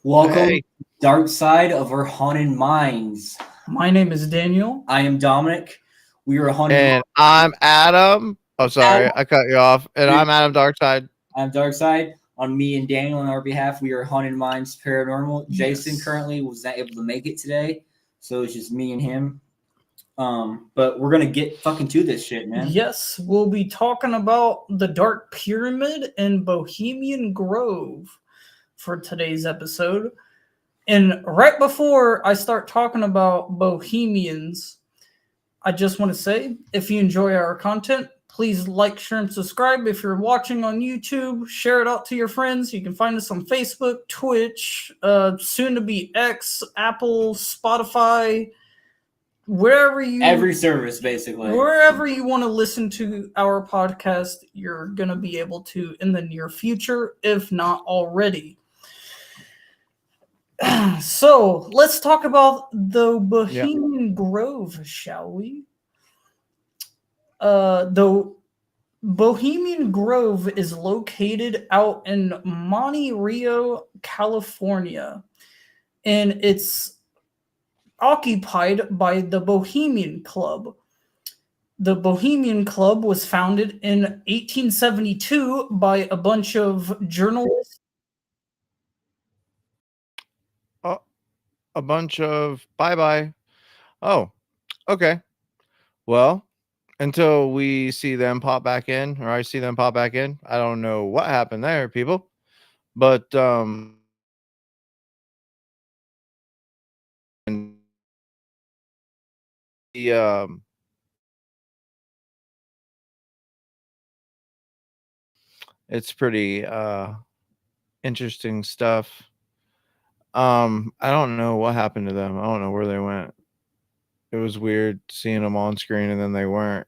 Welcome Hey, to Dark Side of Our Haunted Minds. My name is Daniel. I am Dominic. We are Haunted and I'm Adam. Oh, sorry, Minds. I cut you off. And I'm Adam Darkside. I'm Dark Side. On me and Daniel on our behalf, we are Haunted Minds Paranormal. Jason Yes. currently was not able to make it today, so it's just me and him. But we're gonna get fucking to this shit, man. Yes, we'll be talking about the Dark Pyramid and Bohemian Grove for today's episode. And right before I start talking about Bohemians, I just want to say if you enjoy our content, please like, share, and subscribe. If you're watching on YouTube, share it out to your friends. You can find us on Facebook, Twitch, soon to be X, Apple, Spotify, wherever you Every service, basically. wherever you want to listen to our podcast, you're gonna be able to in the near future, if not already. So let's talk about the Bohemian Grove, shall we? The Bohemian Grove is located out in Monte Rio, California, and it's occupied by the Bohemian Club. The Bohemian Club was founded in 1872 by a bunch of journalists. Oh, a bunch of bye bye. Oh, okay. Well, until we see them pop back in, or I see them pop back in, I don't know what happened there, people. But and the it's pretty interesting stuff. I don't know what happened to them. I don't know where they went. It was weird seeing them on screen and then they weren't.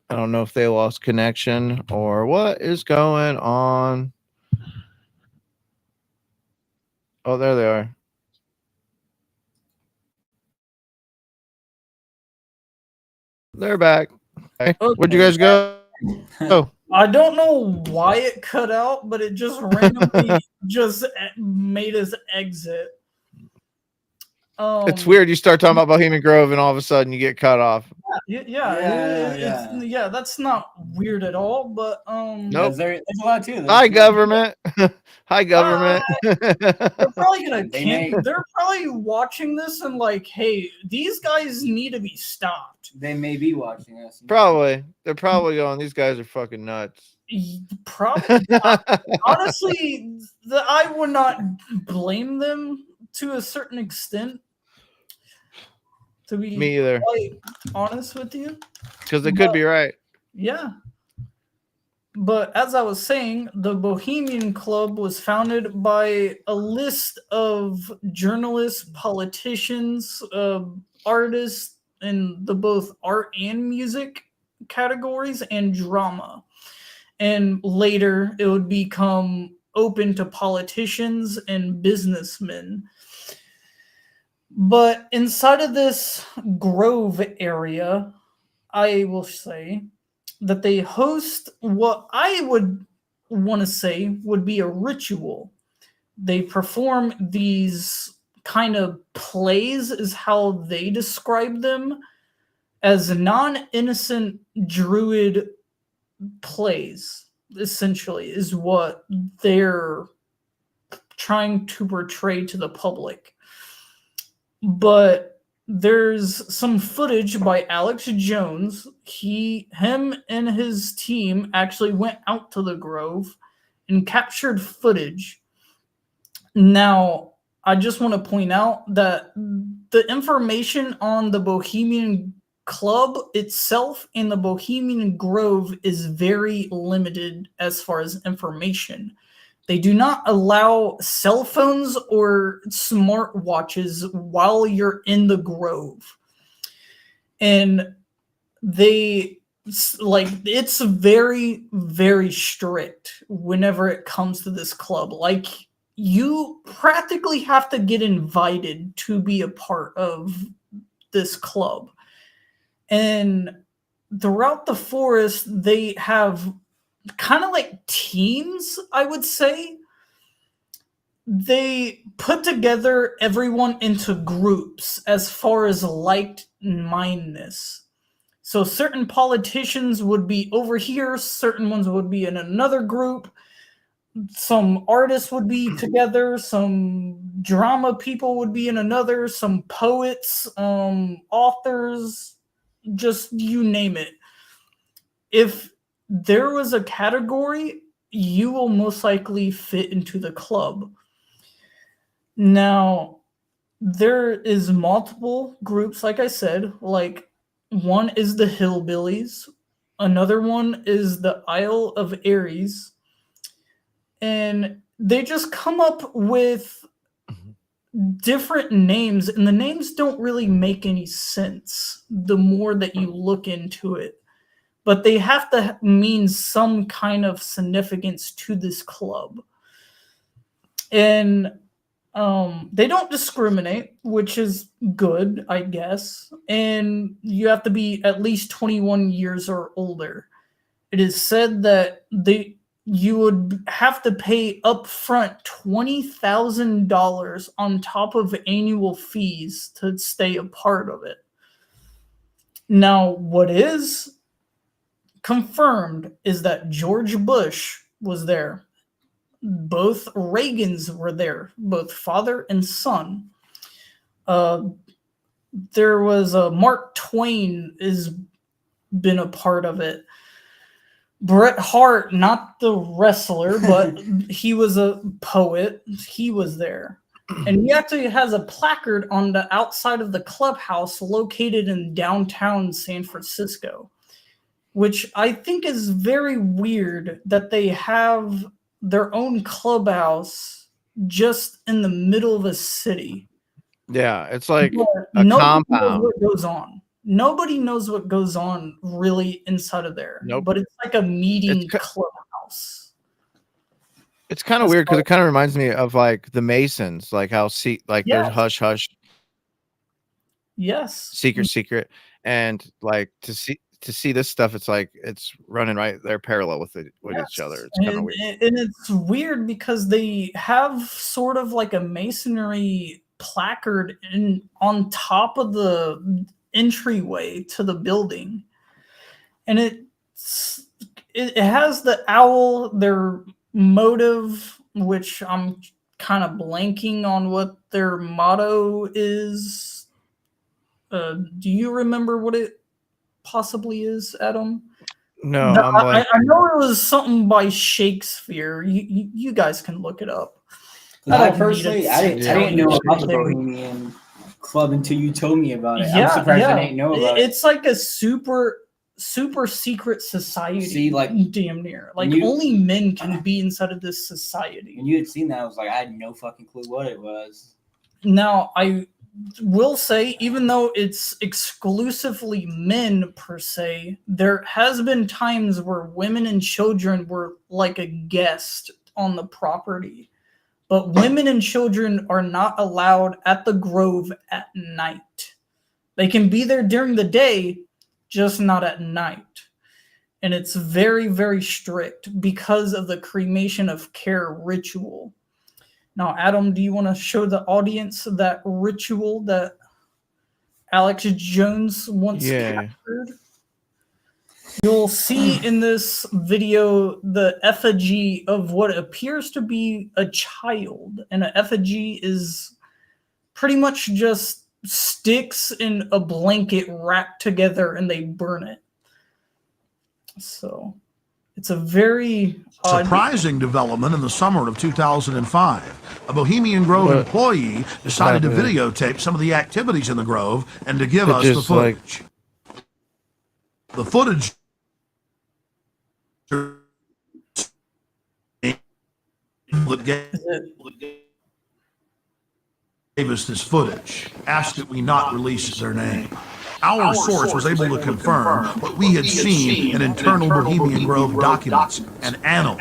I don't know if they lost connection or what is going on. Oh, there they are. They're back. Hey, where'd you guys go? I don't know why it cut out, but it just randomly just made us exit. It's weird. You start talking about Bohemian Grove and all of a sudden you get cut off. Yeah, that's not weird at all. But Nope. There's a lot too. Hi, government. Hi, government. they're probably gonna They may- They're probably watching this and like, hey, these guys need to be stopped. They may be watching us. Probably. They're probably going, these guys are fucking nuts. Probably. Honestly, I would not blame them to a certain extent. To be Me either. quite honest with you, Because they could be right. yeah. But as I was saying, the Bohemian Club was founded by a list of journalists, politicians, artists in the both art and music categories and drama. And later it would become open to politicians and businessmen. But inside of this grove area, I will say that they host what I would want to say would be a ritual. They perform these kind of plays, is how they describe them, as non-innocent druid plays, essentially, is what they're trying to portray to the public. But there's some footage by Alex Jones. Him and his team actually went out to the Grove and captured footage. Now, I just want to point out that the information on the Bohemian Club itself and the Bohemian Grove is very limited as far as information. They do not allow cell phones or smart watches while you're in the Grove. And they like it's very, very strict whenever it comes to this club. Like, you practically have to get invited to be a part of this club. And throughout the forest, they have kind of like teams, I would say. they put together everyone into groups as far as like-mindedness. So certain politicians would be over here, certain ones would be in another group, some artists would be together, some drama people would be in another, some poets, authors, just you name it. If there was a category, you will most likely fit into the club. Now, there is multiple groups, like I said, like one is the Hillbillies, another one is the Isle of Aries, and they just come up with different names, and the names don't really make any sense the more that you look into it. But they have to mean some kind of significance to this club. And they don't discriminate, which is good, I guess. And you have to be at least 21 years or older. It is said that you would have to pay upfront $20,000 on top of annual fees to stay a part of it. Now, what is confirmed is that George Bush was there. Both Reagans were there, both father and son. There was Mark Twain has been a part of it. Bret Hart, not the wrestler, but he was a poet. He was there. And he actually has a placard on the outside of the clubhouse located in downtown San Francisco, which I think is very weird that they have their own clubhouse just in the middle of a city. Yeah, it's like a compound. Knows what goes on. Nobody knows what goes on really inside of there. Nope. But it's like a meeting clubhouse. It's kind of weird because it kind of reminds me of like the Masons, like how there's hush hush. Yes. Secret. And like to see this stuff, it's like it's running right there parallel with each other. It's kind of weird. And it's weird because they have sort of like a masonry placard on top of the entryway to the building. And it has the owl, their motive, which I'm kind of blanking on what their motto is. Do you remember what it possibly is, Adam? No, I know it was something by Shakespeare. You guys can look it up. I didn't know about the Bohemian Club until you told me about it. I'm surprised I didn't know about it. It's like a super secret society. See, like damn near. Like only men can be inside of this society. When you had seen that, I was like, I had no fucking clue what it was. Now, I will say, even though it's exclusively men per se, there has been times where women and children were like a guest on the property. But women and children are not allowed at the Grove at night. They can be there during the day, just not at night. And it's very, very strict because of the cremation of care ritual. Now, Adam, do you want to show the audience that ritual that Alex Jones once captured? You'll see in this video the effigy of what appears to be a child. And an effigy is pretty much just sticks in a blanket wrapped together and they burn it. So it's a very surprising development in the summer of 2005. A Bohemian Grove employee decided to videotape some of the activities in the Grove and to give us the footage. The footage gave us this footage, asked that we not release their name. Our source was able to confirm what we had seen in internal Bohemian Grove documents and annals,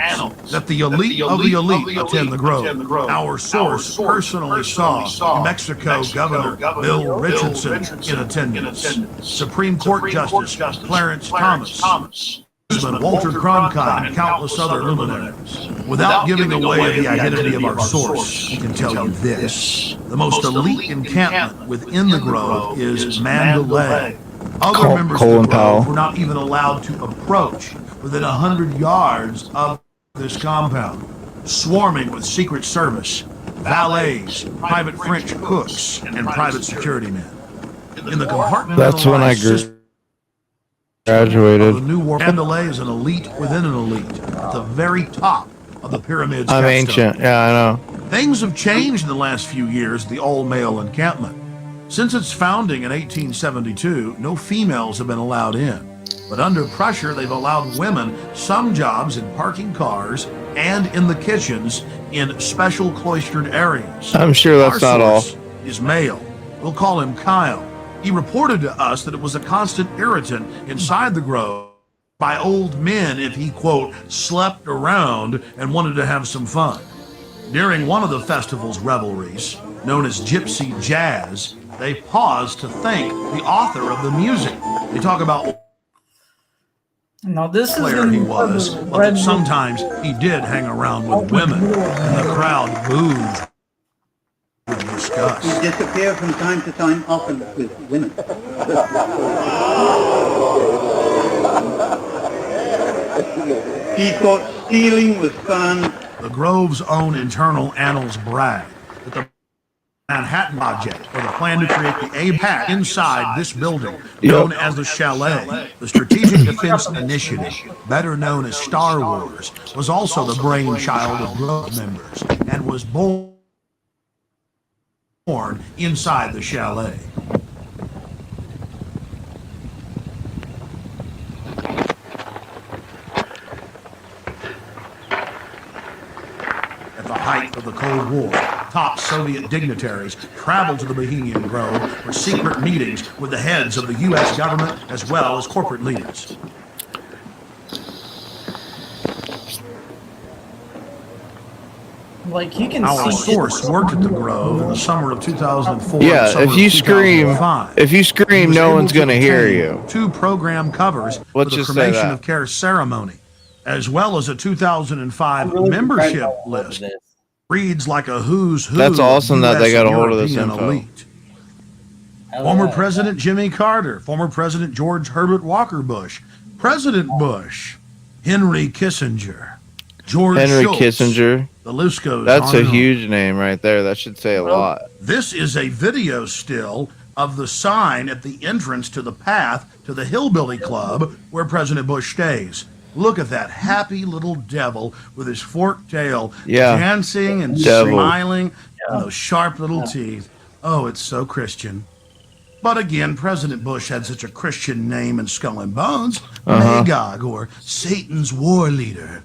that the elite of the elite attend the Grove. Our source personally saw New Mexico Governor Bill Richardson in attendance, Supreme Court Justice Clarence Thomas, Walter Cronkite, and countless other luminaries. Without giving away the identity of our source, we can tell you this. The most elite encampment within the Grove is Mandalay. Other members of the Grove were not even allowed to approach within 100 yards of this compound, swarming with Secret Service, valets, private French cooks, and private security men. In the compartmentalized That's when I graduated. the new war, Mandalay is an elite within an elite, at the very top of the pyramid's I'm capstone. ancient. Yeah, I know. Things have changed in the last few years at the all-male encampment. Since its founding in 1872, no females have been allowed in. But under pressure, they've allowed women some jobs in parking cars and in the kitchens in special cloistered areas. I'm sure that's Our not all. source is male. We'll call him Kyle. He reported to us that it was a constant irritant inside the Grove by old men if he, quote, slept around and wanted to have some fun. During one of the festival's revelries, known as Gypsy Jazz, they paused to thank the author of the music. They talk about Now this is player in he was, but that sometimes he did hang around with women, and the crowd booed with disgust. He disappeared from time to time, often with women. He thought stealing was fun. The Grove's own internal annals brag that the Manhattan Project, or the plan to create the APAC inside this building, known as the Chalet, the Strategic Defense Initiative, better known as Star Wars, was also the brainchild of Grove members and was born inside the Chalet. At the height of the Cold War, top Soviet dignitaries traveled to the Bohemian Grove for secret meetings with the heads of the U.S. government as well as corporate leaders. Like you can Our see source worked at the Grove in the summer of 2004. Yeah, summer if you of scream, 2005. if you He scream, was no able one's to gonna hear obtain you. 2 program covers for Let's the just say cremation that. of care ceremony, as well as a 2005 membership list. Reads like a who's who. That's awesome that they US got a and hold of this European info. elite. Former President Jimmy Carter, former President George Herbert Walker Bush, President Bush, Henry Kissinger, George Henry Shultz. Kissinger. The list goes That's on a and on. huge name right there. That should say a lot. This is a video still of the sign at the entrance to the path to the Hillbilly Club where President Bush stays. Look at that happy little devil with his forked tail, Yeah. dancing and Devil. smiling, and those sharp little teeth. Oh, it's so Christian. But again, President Bush had such a Christian name in Skull and Bones, Magog, or Satan's war leader.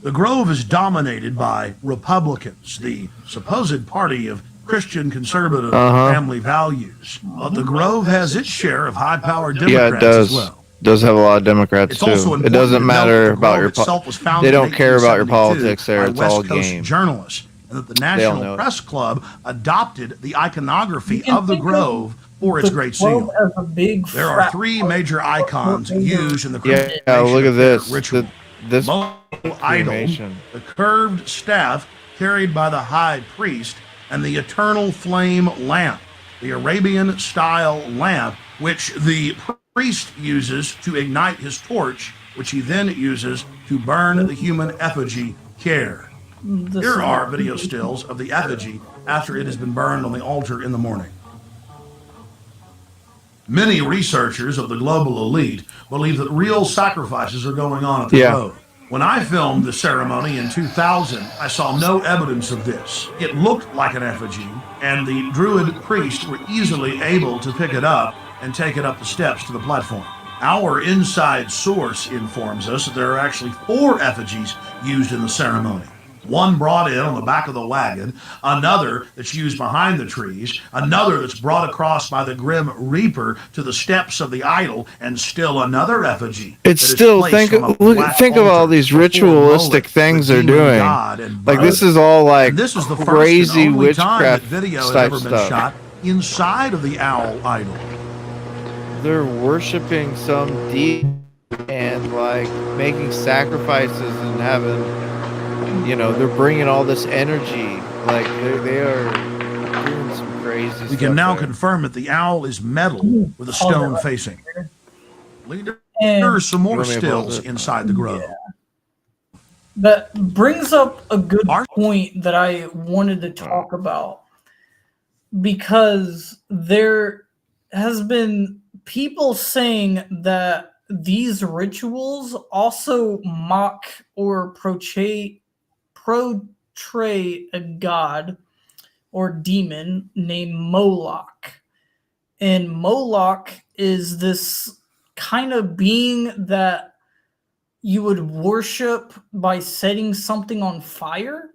The Grove is dominated by Republicans, the supposed party of Christian conservative family values. But the Grove has its share of high-powered Yeah, it Democrats does. as well. Does have a lot of Democrats It's also too. It important doesn't to note matter that the about Grove your itself was founded they in don't care about your 1872 politics there. by It's all West Coast game. journalists, and that the all know National it. Press Club adopted the iconography You can of the think of Grove for its the Great Grove Seal. as a big There are frat 3 major icons used in the Yeah, cremation look at this. ritual. This Mobile idol, cremation. the curved staff carried by the high priest, and the eternal flame lamp, the Arabian-style lamp, which the priest uses to ignite his torch, which he then uses to burn the human effigy care. Here are video stills of the effigy after it has been burned on the altar in the morning. Many researchers of the global elite believe that real sacrifices are going on at the Grove. When I filmed the ceremony in 2000, I saw no evidence of this. It looked like an effigy, and the Druid priests were easily able to pick it up and take it up the steps to the platform. Our inside source informs us that there are actually 4 effigies used in the ceremony. One brought in on the back of the wagon, another that's used behind the trees, another that's brought across by the Grim Reaper to the steps of the idol, and still another effigy. It's that is still placed think from a look, black think of all altar these before ritualistic Moloch, things the they're demon doing. god and Like this bird. is all like And this is the first crazy and only time that witchcraft video has type ever been stuff. shot inside of the owl idol. They're worshiping some deity. and like making sacrifices and having, they're bringing all this energy. Like they are doing some crazy We stuff can now there. confirm that the owl is metal with a stone facing. Later, there are some You more want me to pause stills it? inside the grove. That brings up a good Our- point that I wanted to talk about, because there has been people saying that these rituals also mock or portray a god or demon named Moloch. And Moloch is this kind of being that you would worship by setting something on fire,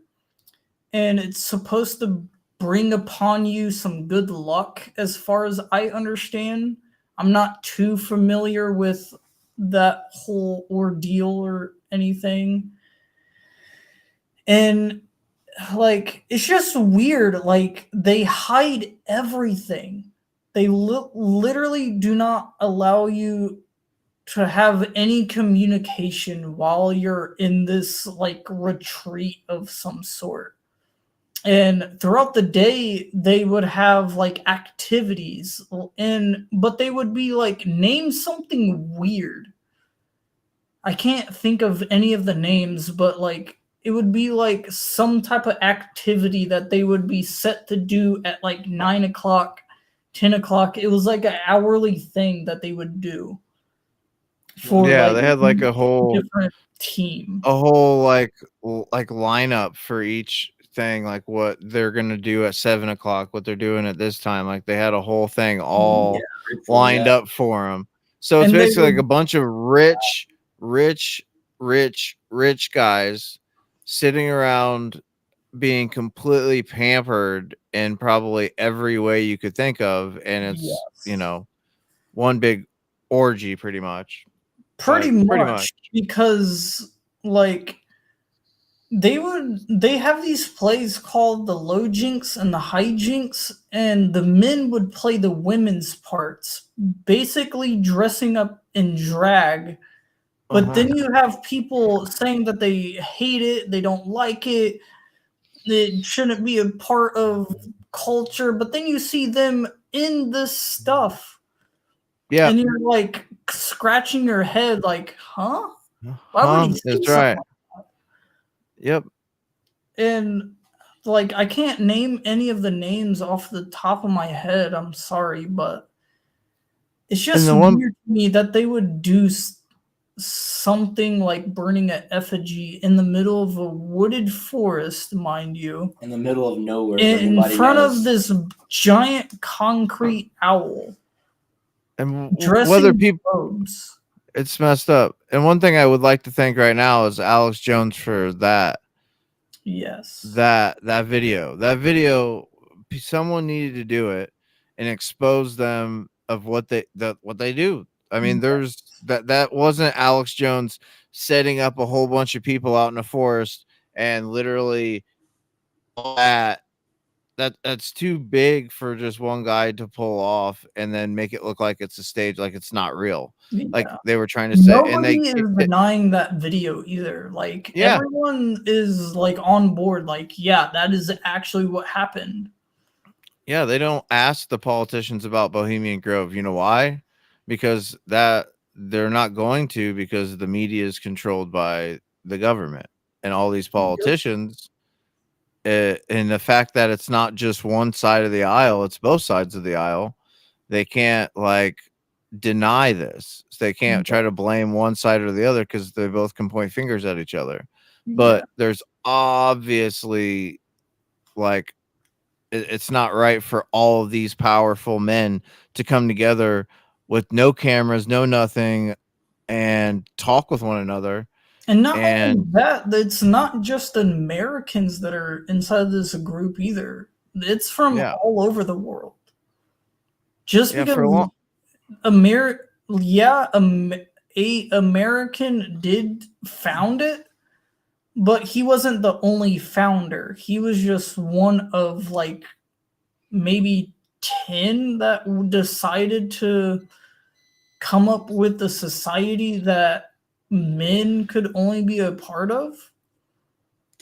and it's supposed to bring upon you some good luck, as far as I understand. I'm not too familiar with that whole ordeal or anything. And like, it's just weird. Like, they hide everything. They literally do not allow you to have any communication while you're in this like retreat of some sort. And throughout the day they would have like activities, but they would be like, name something weird. I can't think of any of the names, but like it would be like some type of activity that they would be set to do at like 9 o'clock, 10 o'clock. It was like an hourly thing that they would do for Yeah, like they had like a whole different team. like lineup for each thing, like what they're gonna do at 7 o'clock, what they're doing at this time. Like they had a whole thing all lined up for them. So it's And they basically like would- a bunch of rich guys sitting around being completely pampered in probably every way you could think of, and it's Yes. one big orgy pretty much. Pretty Pretty much, much. because like they have these plays called the low jinks and the high jinks, and the men would play the women's parts, basically dressing up in drag. But then you have people saying that they hate it, they don't like it, it shouldn't be a part of culture. But then you see them in this stuff, Yeah. and you're like scratching your head, like, huh? Why would he say That's something right. like Yep. And like, I can't name any of the names off the top of my head. I'm sorry, but it's just weird to me that they would do something like burning an effigy in the middle of a wooded forest, mind you, in the middle of nowhere, in front of this giant concrete owl, and dressing whether people, robes. it's messed up. And one thing I would like to thank right now is Alex Jones for that. Yes. That video, someone needed to do it and expose them of what they do. I mean, there's that wasn't Alex Jones setting up a whole bunch of people out in a forest and literally that's too big for just one guy to pull off and then make it look like it's a stage, like it's not real. Like they were trying to say, and nobody is denying that video either. Like everyone is like on board. Like, yeah, that is actually what happened. Yeah, they don't ask the politicians about Bohemian Grove. You know why? Because they're not going to, because the media is controlled by the government and all these politicians. And the fact that it's not just one side of the aisle, it's both sides of the aisle. They can't like deny this. So they can't try to blame one side or the other because they both can point fingers at each other. But there's obviously like it's not right for all of these powerful men to come together with no cameras, no nothing, and talk with one another. And not only that, it's not just Americans that are inside this group either. It's from all over the world. Just because American did found it, but he wasn't the only founder. He was just one of like maybe 10 that decided to come up with the society that men could only be a part of.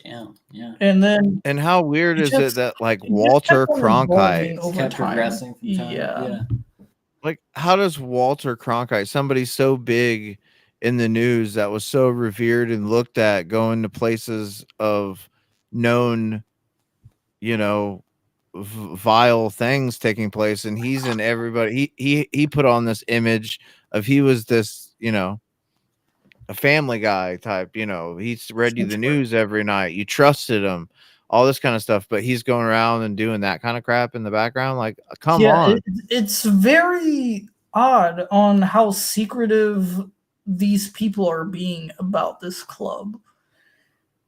Damn, yeah. And then And how weird is it just- that like it just Walter kept on evolving Cronkite, over Kept time. progressing from time. Yeah. like how does Walter Cronkite, somebody so big in the news that was so revered and looked at, going to places of known, you know, vile things taking place, and he's in everybody. He put on this image of he was this, you know, a family guy type, you know, he's read you the news every night, you trusted him, all this kind of stuff, but he's going around and doing that kind of crap in the background. Like, come on. It's very odd on how secretive these people are being about this club.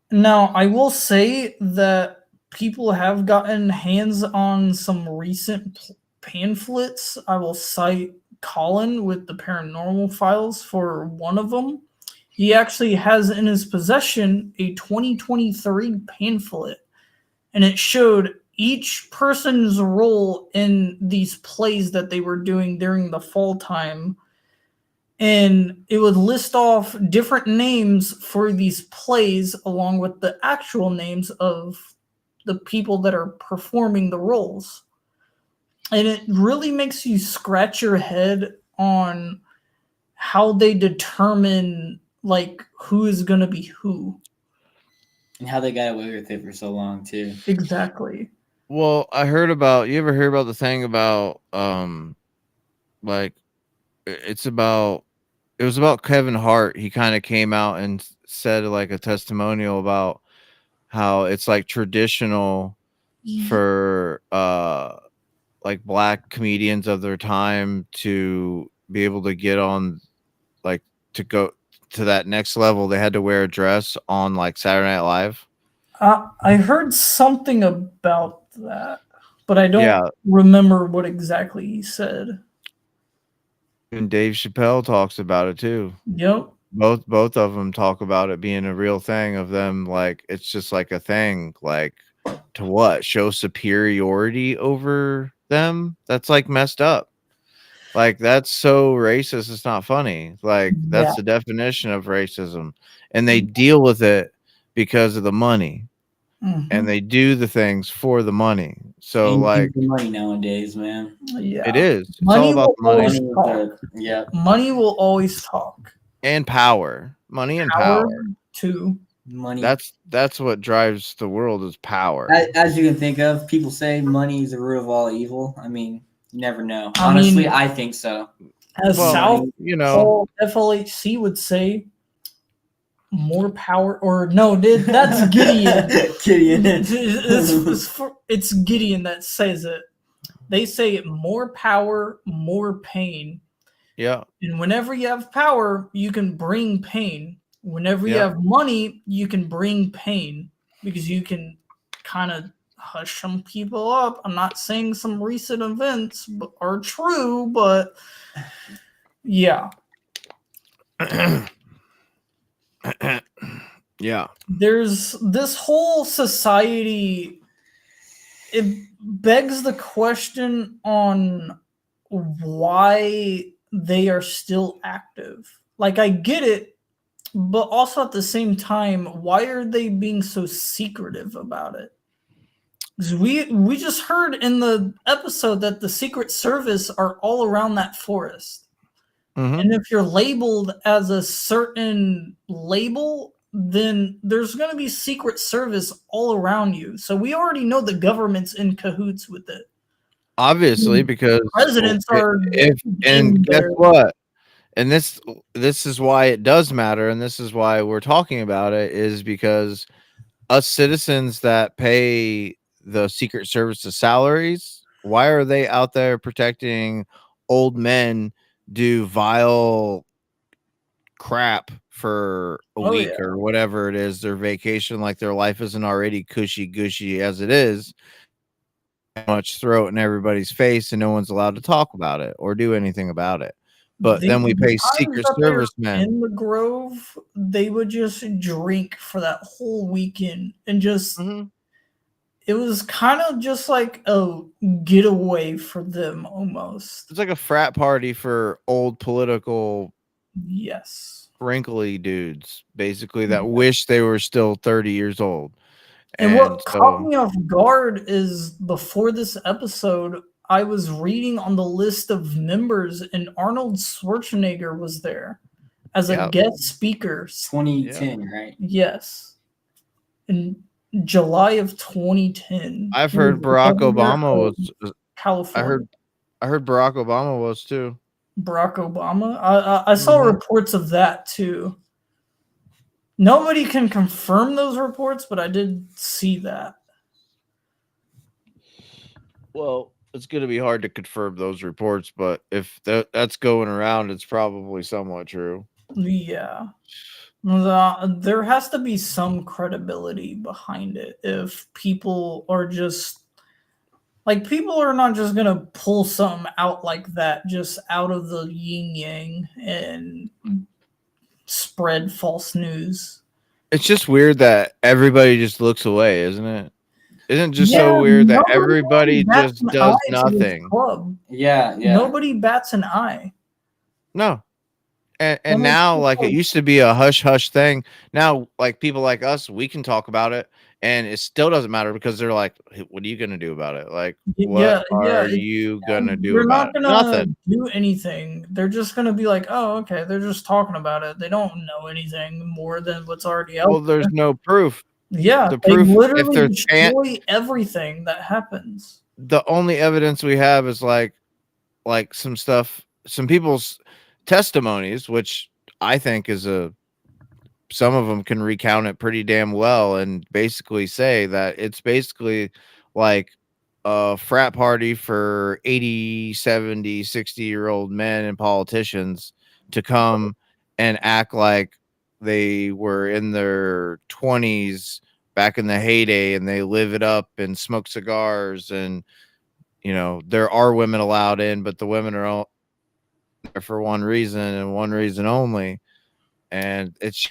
Now, I will say that people have gotten hands on some recent pamphlets. I will cite Colin with the paranormal files for one of them. He actually has in his possession a 2023 pamphlet, and it showed each person's role in these plays that they were doing during the fall time. And it would list off different names for these plays along with the actual names of the people that are performing the roles. And it really makes you scratch your head on how they determine like who is going to be who. And how they got away with it for so long too. Exactly. Well, I heard about, you ever heard about the thing about like it was about Kevin Hart. He kind of came out and said like a testimonial about how it's like traditional for like black comedians of their time to be able to get on, like, to go to that next level. They had to wear a dress on like Saturday Night Live. I heard something about that, but I don't Yeah. remember what exactly he said. And Dave Chappelle talks about it too. Yep. Both of them talk about it being a real thing of them. Like, it's just like a thing, like, to what? Show superiority over them? That's like messed up. Like, that's so racist. It's not funny. Like, that's the definition of racism. And they deal with it because of the money. Mhm. And they do the things for the money. So Anything like, for money nowadays, man. Yeah. it is. It's Money all about will the money always Money is talk. yeah. Money will always talk. and power. Money and power. Too. Money. That's what drives the world, is power. As you can think of, people say money is the root of all evil. I mean, you never know. I Honestly, mean- I think so. As Well, South you know, Pole FLHC would say, more power, or no, that's Gideon. Gideon. It's Gideon that says it. They say more power, more pain. yeah. And whenever you have power, you can bring pain. Whenever you Yeah. have money, you can bring pain because you can kind of hush some people up. I'm not saying some recent events are true, but yeah. Yeah. There's this whole society. It begs the question on why they are still active. Like, I get it, but also at the same time, why are they being so secretive about it? 'Cause we just heard in the episode that the Secret Service are all around that forest. Mhm. And if you're labeled as a certain label, then there's going to be Secret Service all around you. So we already know the government's in cahoots with it. Obviously, because Presidents are and in guess there. what? And this is why it does matter, and this is why we're talking about it, is because us citizens that pay the Secret Service's salaries, why are they out there protecting old men do vile crap for a Oh, week yeah. or whatever it is, their vacation, like their life isn't already cushy gushy as it is, much throat in everybody's face, and no one's allowed to talk about it or do anything about it. But then we pay Secret Service men in the Grove. They would just drink for that whole weekend and just Mhm. it was kind of just like a getaway for them almost. It's like a frat party for old political Yes. wrinkly dudes, basically, that wish they were still 30 years old. And what caught so me off guard is before this episode, I was reading on the list of members, and Arnold Schwarzenegger was there as a Yep. guest speaker. 2010, right? Yes. In July of 2010. I've He heard was Barack governor Obama of was California. I heard Barack Obama was too. Barack Obama. I saw reports of that too. Nobody can confirm those reports, but I did see that. Well, it's going to be hard to confirm those reports, but if that's going around, it's probably somewhat true. Yeah. There has to be some credibility behind it if people are just like, people are not just going to pull something out like that just out of the yin yang and spread false news. It's just weird that everybody just looks away, isn't it? Isn't it just Yeah, so weird that nobody everybody bats just an does eye to this nothing? club. Yeah. Nobody bats an eye. No. And Well, now, it's like, it like- used to be a hush hush thing. Now, like, people like us, we can talk about it, and it still doesn't matter because they're like, "Hey, what are you gonna do about it? Like, what are you gonna do They're about not it? gonna Nothing." do anything. They're just gonna be like, "Oh, okay." They're just talking about it. They don't know anything more than what's already out Well, there's there. no proof. Yeah, the they proof, if literally there's destroy everything that happens. The only evidence we have is like some stuff, some people's testimonies, which I think is some of them can recount it pretty damn well and basically say that it's basically like a frat party for 80, 70, 60-year-old men and politicians to come and act like they were in their 20s back in the heyday, and they live it up and smoke cigars, and there are women allowed in, but the women are all there for one reason and one reason only. And it's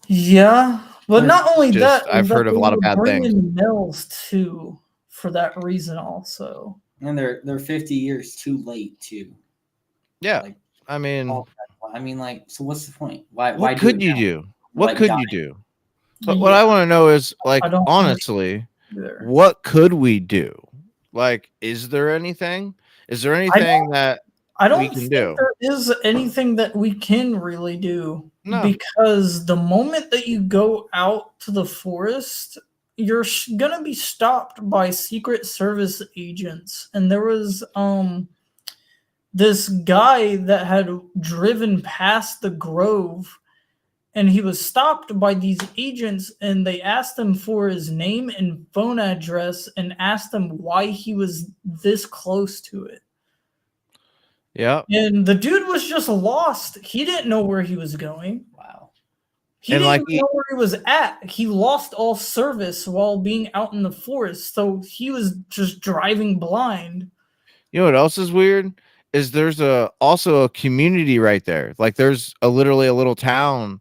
Yeah, but not only just, that, I've that heard of a they lot of would bad bring things. in males too for that reason also. And they're 50 years too late too. Yeah. Like, I mean, like, so what's the point? Why what do could it you now? do? What Like, could die. you do? But what I want to know is, like, I don't honestly, Either. what could we do? Like, is there anything? Is there anything that I don't we can think do? there is anything that we can really do. No. Because the moment that you go out to the forest, you're gonna be stopped by Secret Service agents. And there was this guy that had driven past the grove, and he was stopped by these agents, and they asked him for his name and phone address and asked him why he was this close to it. Yeah. And the dude was just lost. He didn't know where he was going. Wow. He And, didn't like, even know where he was at. He lost all service while being out in the forest. So he was just driving blind. You know what else is weird? Is there's also a community right there. Like, there's literally a little town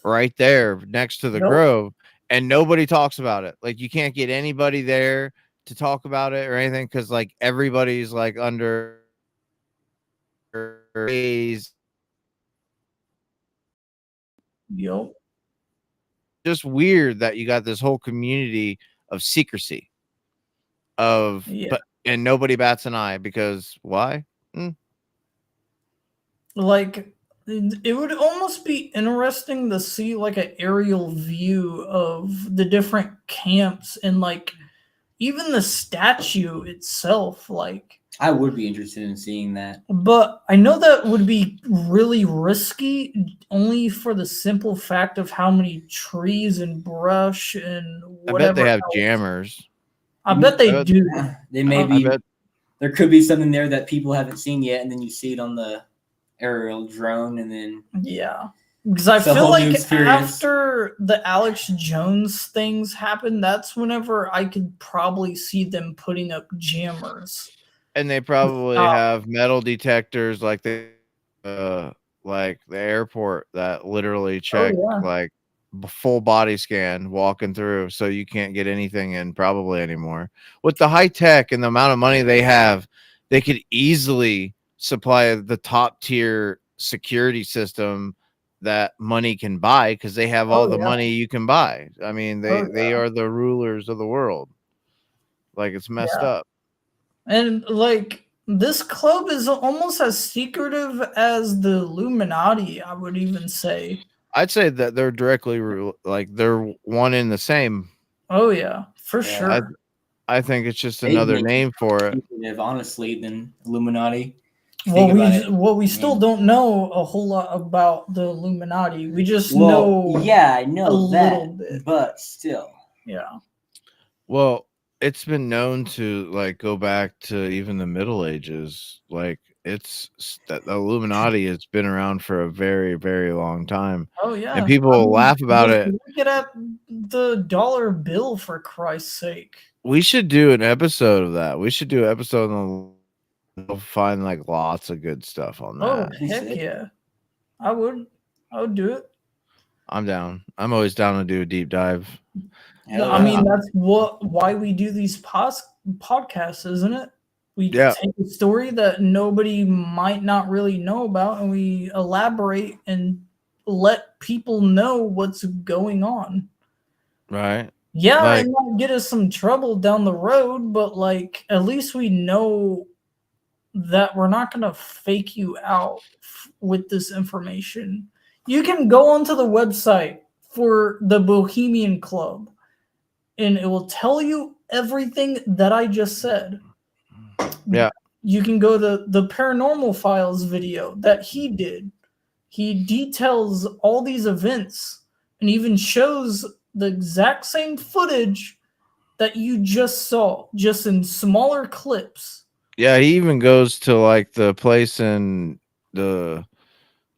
right there next to the Nope. grove, and nobody talks about it. Like, you can't get anybody there to talk about it or anything, because like everybody's like under raised. Yup. Just weird that you got this whole community of secrecy Yeah. and nobody bats an eye, because why? Like, it would almost be interesting to see like an aerial view of the different camps and like even the statue itself. Like, I would be interested in seeing that. but I know that would be really risky only for the simple fact of how many trees and brush and I whatever. bet they have else. jammers. I bet they I bet- do. They may I be. bet- There could be something there that people haven't seen yet, and then you see it on the aerial drone, and then Yeah. Because I It's a feel whole new like experience. after the Alex Jones things happen, that's whenever I could probably see them putting up jammers. And they probably Stop. have metal detectors like the airport that literally check yeah. like full body scan walking through, so you can't get anything in probably anymore. With the high tech and the amount of money they have, they could easily supply the top tier security system that money can buy, because they have all Oh the yeah. money you can buy. I mean, Oh they are the rulers of the world. Like, it's messed yeah. up. And like this club is almost as secretive as the Illuminati, I would even say. I'd say that they're directly like they're one in the same. Oh yeah, for Yeah. sure. I think it's just They'd another make name for it. secretive, honestly, than Illuminati. Well, Think about it. we still don't know a whole lot about the Illuminati. We just Well, know yeah, I a know little that, bit. but still. Yeah. Well, it's been known to like go back to even the Middle Ages. Like, that the Illuminati has been around for a very, very long time, Oh yeah. and people laugh about just it. look at the dollar bill, for Christ's sake. We should do an episode of that. We should do an episode on we'll find like lots of good stuff on Oh that. Be heck sick. yeah. I would do it. I'm down. I'm always down to do a deep dive. Hell I yeah. mean, that's why we do these podcasts, isn't it? We Yeah. take a story that nobody might not really know about, and we elaborate and let people know what's going on. Right. Yeah, Like, it might get us some trouble down the road, but like at least we know that we're not going to fake you out with this information. You can go onto the website for the Bohemian Club, and it will tell you everything that I just said. yeah. You can go to the Paranormal Files video that he did. He details all these events and even shows the exact same footage that you just saw, just in smaller clips. Yeah, he even goes to like the place in the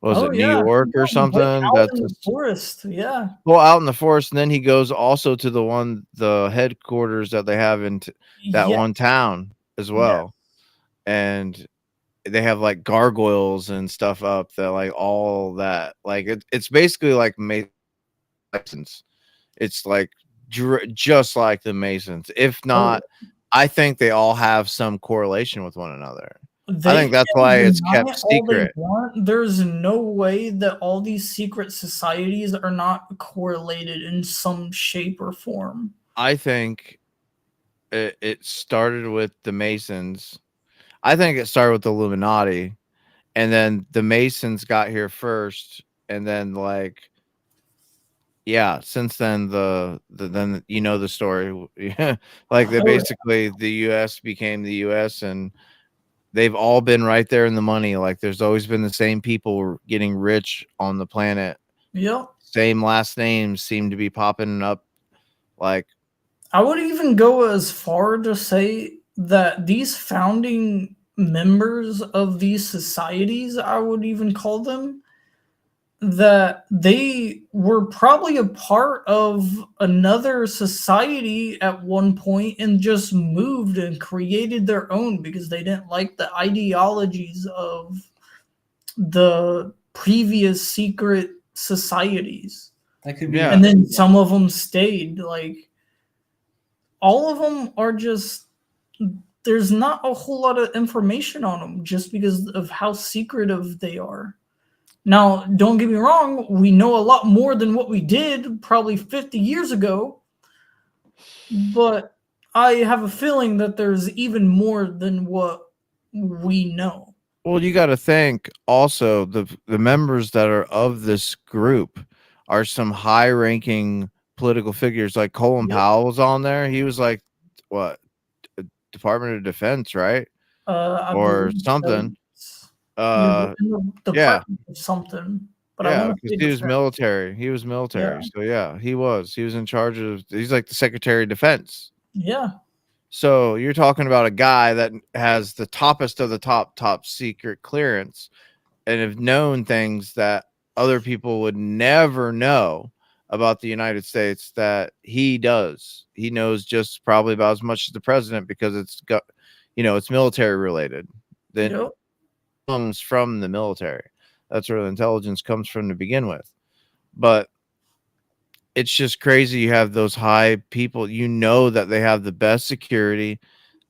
Oh New yeah, York or like something? out That's in the forest. Yeah. well, out in the forest, and then he goes also to the headquarters that they have in that Yeah. one town as well, and they have like gargoyles and stuff up that like all that like it's basically like Masons. It's like just like the Masons, if not. I think they all have some correlation with one another. I think that's why it's kept secret. There's no way that all these secret societies are not correlated in some shape or form. I think it started with the Masons. I think it started with the Illuminati, and then the Masons got here first, and then like, yeah, since then then you know the story. Like they basically the US became the US, and they've all been right there in the money. Like there's always been the same people getting rich on the planet. Yep. Same last names seem to be popping up. Like, I would even go as far to say that these founding members of these societies, I would even call them, that they were probably a part of another society at one point and just moved and created their own because they didn't like the ideologies of the previous secret societies. That could be. Yeah. And then some of them stayed. Like, all of them are just, there's not a whole lot of information on them just because of how secretive they are. Now, don't get me wrong, we know a lot more than what we did probably 50 years ago, but I have a feeling that there's even more than what we know. well, you got to think also the members that are of this group are some high-ranking political figures. Like Colin Powell was on there. He was like, what, Department of Defense, right? I Or believe something. The Yeah. Department of something. But Yeah, I want to because he was military. He was military. Yeah. So yeah, he was in charge of. He's like the Secretary of Defense. Yeah. So you're talking about a guy that has the toppest of the top secret clearance, and have known things that other people would never know about the United States that he does. He knows just probably about as much as the president, because it's got, it's military related. Then Yep. comes from the military. That's where the intelligence comes from to begin with. But it's just crazy. You have those high people, you know, that they have the best security.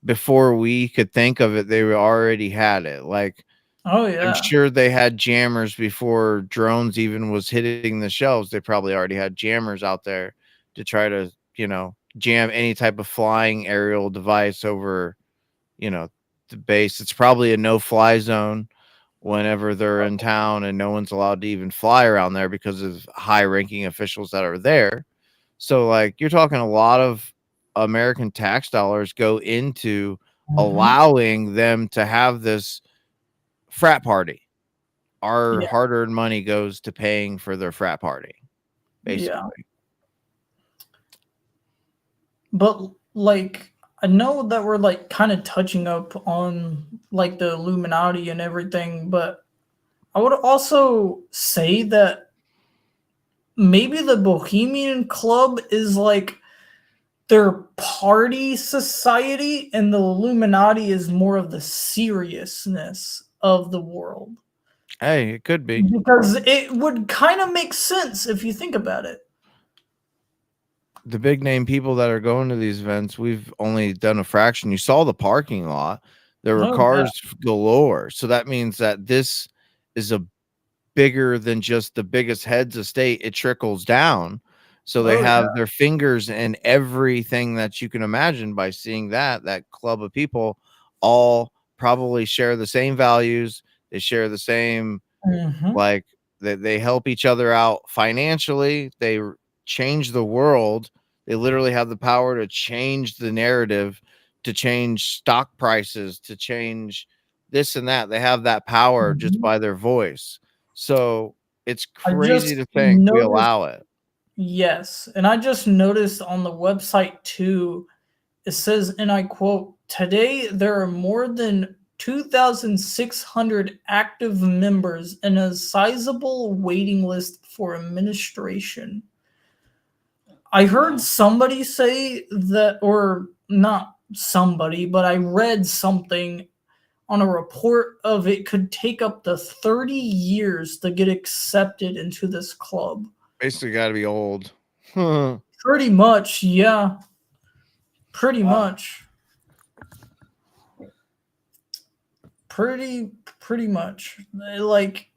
Before we could think of it, they already had it. Like, Oh I'm yeah. sure they had jammers before drones even was hitting the shelves. They probably already had jammers out there to try to, jam any type of flying aerial device over, the base. It's probably a no-fly zone whenever they're in town, and no one's allowed to even fly around there because of high-ranking officials that are there. So, like, you're talking a lot of American tax dollars go into allowing them to have this frat party. Our Yeah. hard-earned money goes to paying for their frat party, basically. Yeah. But like, I know that we're like kind of touching up on like the Illuminati and everything, but I would also say that maybe the Bohemian Club is like their party society, and the Illuminati is more of the seriousness of the world. Hey, it could be. Because it would kind of make sense if you think about it. The big name people that are going to these events, we've only done a fraction. You saw the parking lot. There were Oh, yeah. cars galore. So that means that this is a bigger than just the biggest heads estate. It trickles down. So they Oh, have yeah. their fingers in everything that you can imagine. By seeing that club of people all probably share the same values. They share the same, Mhm. like, they help each other out financially. They change the world. They literally have the power to change the narrative, to change stock prices, to change this and that. They have that power just Mhm. by their voice. So it's I crazy just to think we noticed, allow it. yes, and I just noticed on the website too, it says, and I quote, today there are more than 2,600 active members and a sizable waiting list for administration. I heard somebody say that, or not somebody, but I read something on a report of it could take up to 30 years to get accepted into this club. Basically got to be old. Huh. Pretty much, yeah. Pretty much. Pretty much. Like,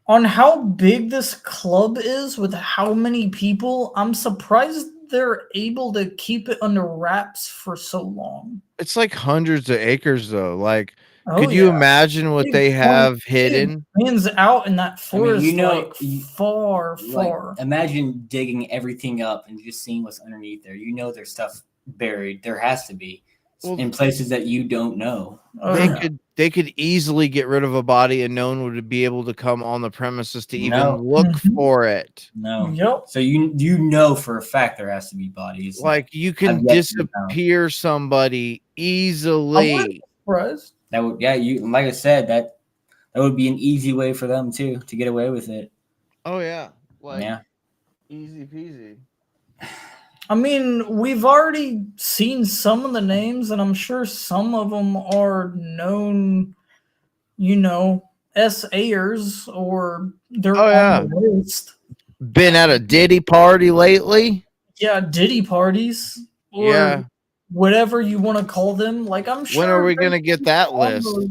on how big this club is with how many people, I'm surprised they're able to keep it under wraps for so long. It's like hundreds of acres though. Like, Oh could you yeah. imagine what they have hidden? It out in that I mean, forest, you know, like far, like, far. imagine digging everything up and just seeing what's underneath there. You know, there's stuff buried. There has to be Well, in places that you don't know. Oh, they yeah. could easily get rid of a body and no one would be able to come on the premises to even No. look Mhm. for it. No. Yep. So you know for a fact there has to be bodies. Like, you have can yet to be found. disappear somebody I easily. wasn't surprised. That would, yeah, you, like I said, that would be an easy way for them too to get away with it. Oh yeah, like, Yeah. easy peasy. I mean, we've already seen some of the names, and I'm sure some of them are known, SAers, or they're Oh, yeah. on the list. Been at a Diddy party lately? Yeah, Diddy parties, or Yeah. whatever you want to call them. Like, I'm sure. When are we there's gonna get that all list? those,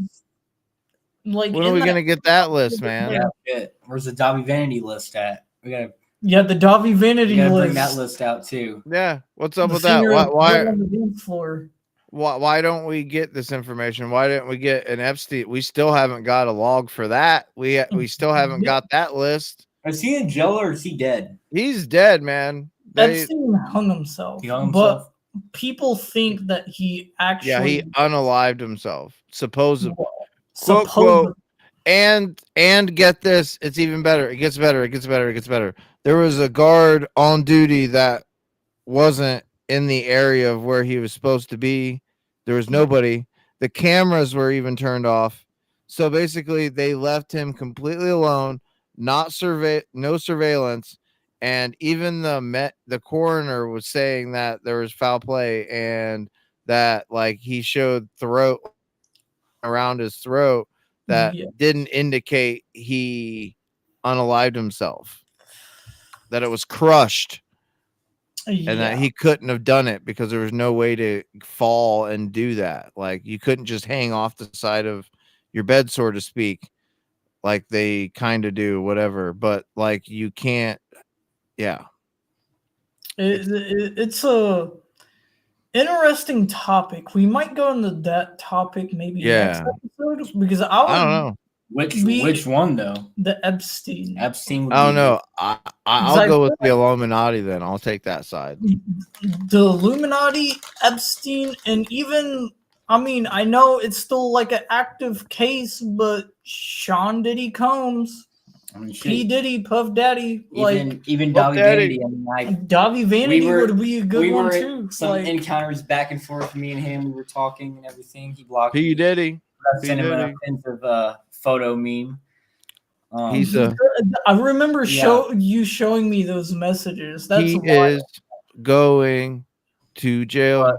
like, When are in we that- gonna get that list, man? Yeah. Shit. Where's the Dobby Vanity list at? We gotta the Davi Vanity list. bring that list out too. Yeah. What's up The with that? singer of Why Blood on the Dance Floor. why don't we get this information? Why didn't we get an Epstein? We still haven't got a log for that. We still haven't got that list. Is he in jail or is he dead? He's dead, man. Epstein hung himself. He hung himself? But people think that he actually. Yeah, he unalived himself, supposedly. Supposedly. Quote. And get this, it's even better. It gets better. It gets better. It gets better. There was a guard on duty that wasn't in the area of where he was supposed to be. There was nobody. The cameras were even turned off. So basically, they left him completely alone, no surveillance, and even the coroner was saying that there was foul play and that, like, he showed throat around his throat that Yeah. didn't indicate he unalived himself. that it was crushed and Yeah. that he couldn't have done it because there was no way to fall and do that. Like you couldn't just hang off the side of your bed, so to speak, like they kind of do, whatever. But like you can't. Yeah. It's a interesting topic. We might go into that topic maybe next Yeah. episode because I don't would know. Which one though? the Epstein. Epstein would I don't be know. I'll I go with feel the Illuminati then. I'll take that side. The Illuminati, Epstein, and even I mean, I know it's still like an active case, but Sean Diddy Combs, I mean, P shit. Diddy, Puff Daddy, like Even Puff Doggy Daddy. Vanity. I mean, like Davi Vanity were- would be a good we one were too. some Like encounters back and forth. Me and him, we were talking and everything. He blocked P me. Diddy. I sent him an Diddy. offensive photo meme. He's a I remember Yeah. you showing me those messages. That's he wild. is going to jail. But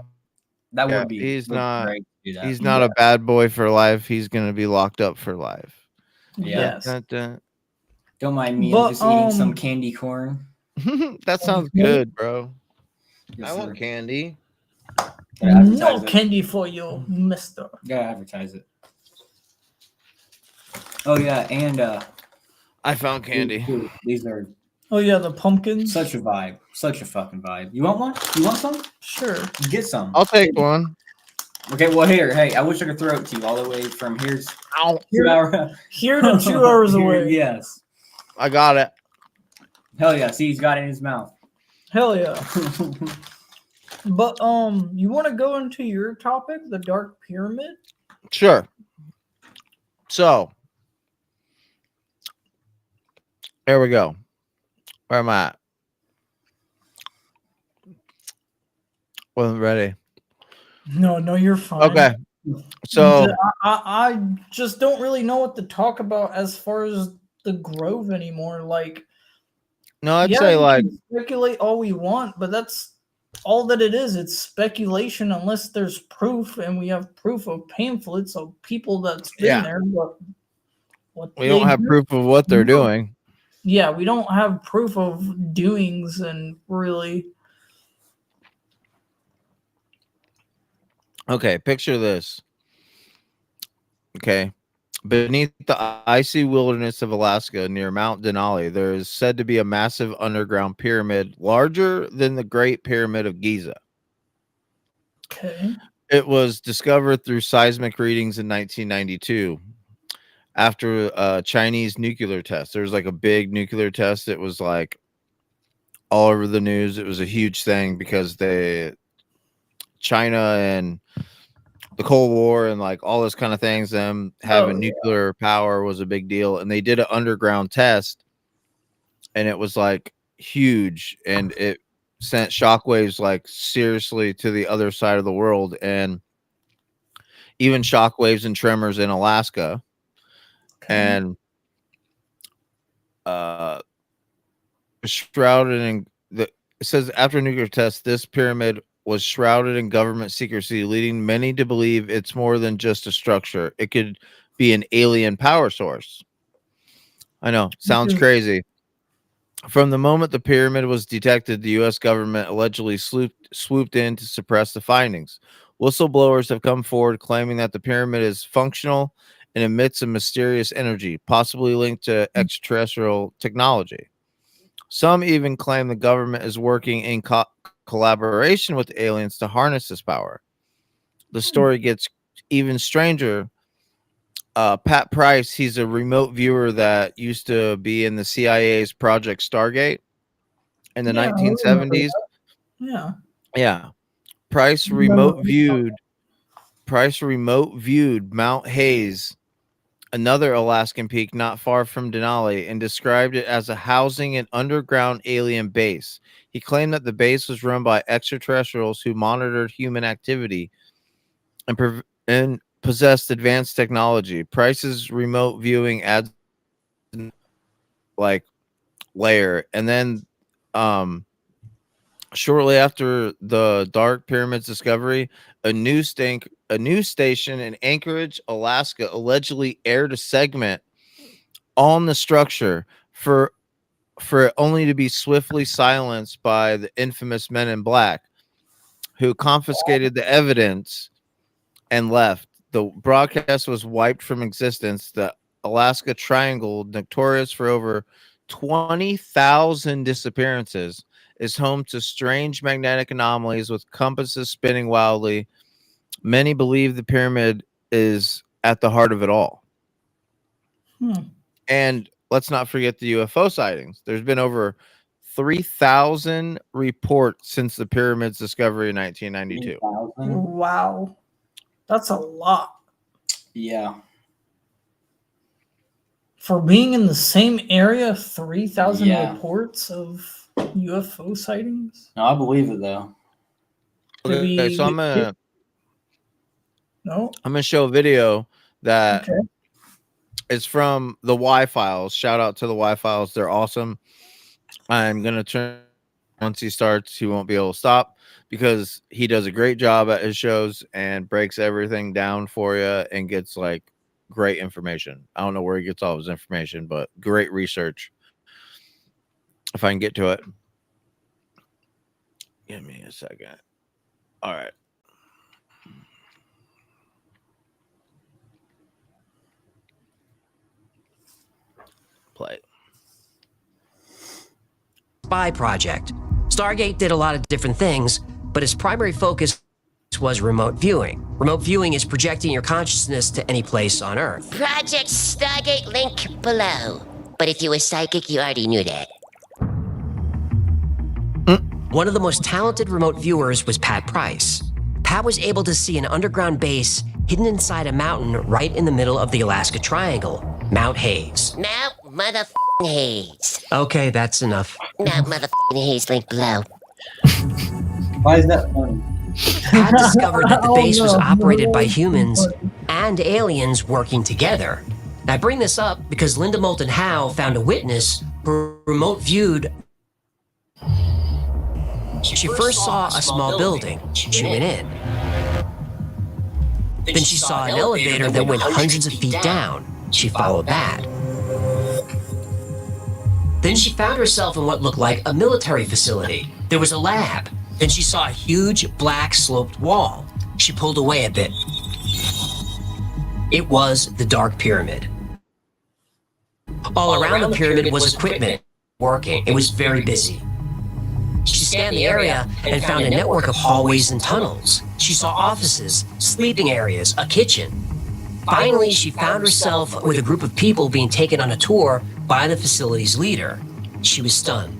that Yeah, would be he's would be not- great to do that. He's not a bad boy for life. He's gonna be locked up for life. Yeah. Yes. Dun, dun, Don't mind me. But, I'm just eating some um, candy corn. dun. That sounds good, bro. Yes, I sir. want candy. Gotta No advertise it. candy for you, mister. Gotta advertise it. Oh yeah, and I found candy. dude, these are Oh yeah, the pumpkins. such a vibe. Such a fucking vibe. You want one? You want some? Sure. Get some. I'll take one. Okay, well here, hey, I wish I could throw it to you all the way from here's Ow. 2 hour. Here to 2 hours away. Yes. I got it. Hell yeah. See, he's got it in his mouth. Hell yeah. But you want to go into your topic, the Dark Pyramid? Sure. So there we go. Where am I at? Wasn't ready. No, you're fine. Okay. So I just don't really know what to talk about as far as the Grove anymore. Like, no, I'd yeah, say we like can speculate all we want, but that's all that it is. It's speculation unless there's proof, and we have proof of pamphlets of people that's been Yeah. there. But what we don't they have do- proof of what they're No. doing. Yeah, we don't have proof of doings, and really, Okay, picture this. Okay. Beneath the icy wilderness of Alaska near Mount Denali, there is said to be a massive underground pyramid larger than the Great Pyramid of Giza. okay. It was discovered through seismic readings in 1992 after a Chinese nuclear test. There was like a big nuclear test. It was like all over the news. It was a huge thing because China and the Cold War and like all this kind of things, them having nuclear power was a big deal. And they did an underground test and it was like huge and it sent shockwaves like seriously to the other side of the world, and even shockwaves and tremors in Alaska. And shrouded in it says after a nuclear test, this pyramid was shrouded in government secrecy, leading many to believe it's more than just a structure. It could be an alien power source. I know, sounds crazy. From the moment the pyramid was detected, the U.S. government allegedly swooped in to suppress the findings. Whistleblowers have come forward claiming that the pyramid is functional and emits a mysterious energy, possibly linked to extraterrestrial technology. Some even claim the government is working in collaboration with aliens to harness this power. The story gets even stranger. Pat Price, he's a remote viewer that used to be in the CIA's Project Stargate in the 1970s. Yeah. Yeah. Price remote viewed Mount Hayes, another Alaskan peak not far from Denali, and described it as a housing an underground alien base. He claimed that the base was run by extraterrestrials who monitored human activity and possessed advanced technology. Price's remote viewing adds like layer, and then shortly after the Dark Pyramid's discovery, a news station in Anchorage, Alaska, allegedly aired a segment on the structure. For for it only to be swiftly silenced by the infamous Men in Black, who confiscated the evidence and left. The broadcast was wiped from existence. The Alaska Triangle, notorious for over 20,000 disappearances, is home to strange magnetic anomalies with compasses spinning wildly. Many believe the pyramid is at the heart of it all. And let's not forget the UFO sightings. There's been over 3,000 reports since the pyramid's discovery in 1992. 3,000? Wow. That's a lot. Yeah. For being in the same area, 3,000 Yeah. reports of UFO sightings? No, I believe it though. Okay, so I'm gonna show a video that is from the Y Files. Shout out to the Y Files; they're awesome. I'm gonna turn once he starts, he won't be able to stop because he does a great job at his shows and breaks everything down for you and gets like great information. I don't know where he gets all his information, but great research. If I can get to it, give me a second. All right. Play. Spy project. Stargate did a lot of different things, but its primary focus was remote viewing. Remote viewing is projecting your consciousness to any place on Earth. Project Stargate link below. But if you were psychic, you already knew that. One of the most talented remote viewers was Pat Price. Pat was able to see an underground base hidden inside a mountain right in the middle of the Alaska Triangle, Mount Hayes. Now, motherfucking Hayes. Okay, that's enough. Now, motherfucking Hayes link below. Why is that funny? Pat discovered that the base was no. operated by humans and aliens working together. I bring this up because Linda Moulton Howe found a witness who remote viewed. She first saw a small building. She went in. Then she saw an elevator that went hundreds of feet down. She followed that. Then she found herself in what looked like a military facility. There was a lab. Then she saw a huge black sloped wall. She pulled away a bit. It was the Dark Pyramid. All around the pyramid was equipment working. It was very busy. She scanned the area and found a network of hallways and tunnels. She saw offices, sleeping areas, a kitchen. Finally, she found herself with a group of people being taken on a tour by the facility's leader. She was stunned.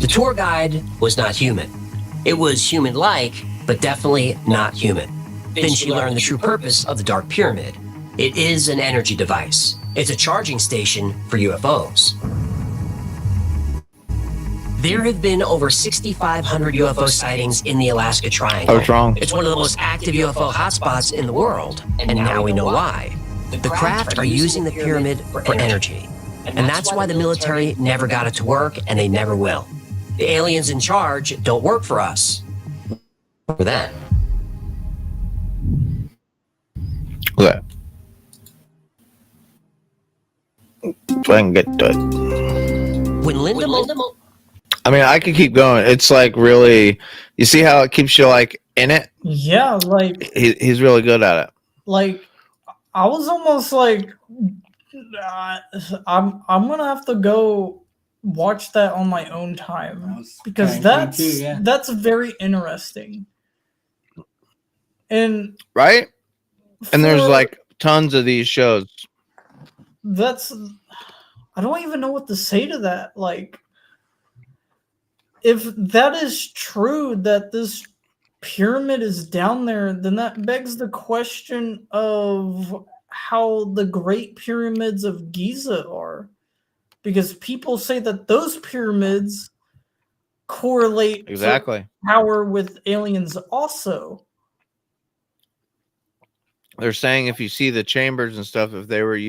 The tour guide was not human. It was human-like, but definitely not human. Then she learned the true purpose of the Dark Pyramid. It is an energy device. It's a charging station for UFOs. There have been over 6,500 UFO sightings in the Alaska Triangle. I was wrong. It's one of the most active UFO hotspots in the world, and now we know why. The craft are using the pyramid for energy, and that's why the military never got it to work, and they never will. The aliens in charge don't work for us. For that. Okay. So I can get to it. When Linda I mean, I could keep going. It's like really, you see how it keeps you like in it? Yeah, like He's really good at it. like I was almost like I'm gonna have to go watch that on my own time because that's very interesting. And Right? And there's for- like tons of these shows. that's I don't even know what to say to that. Like, if that is true that this pyramid is down there, then that begs the question of how the Great Pyramids of Giza are. Because people say that those pyramids correlate Exactly. to power with aliens also. They're saying if you see the chambers and stuff, if they were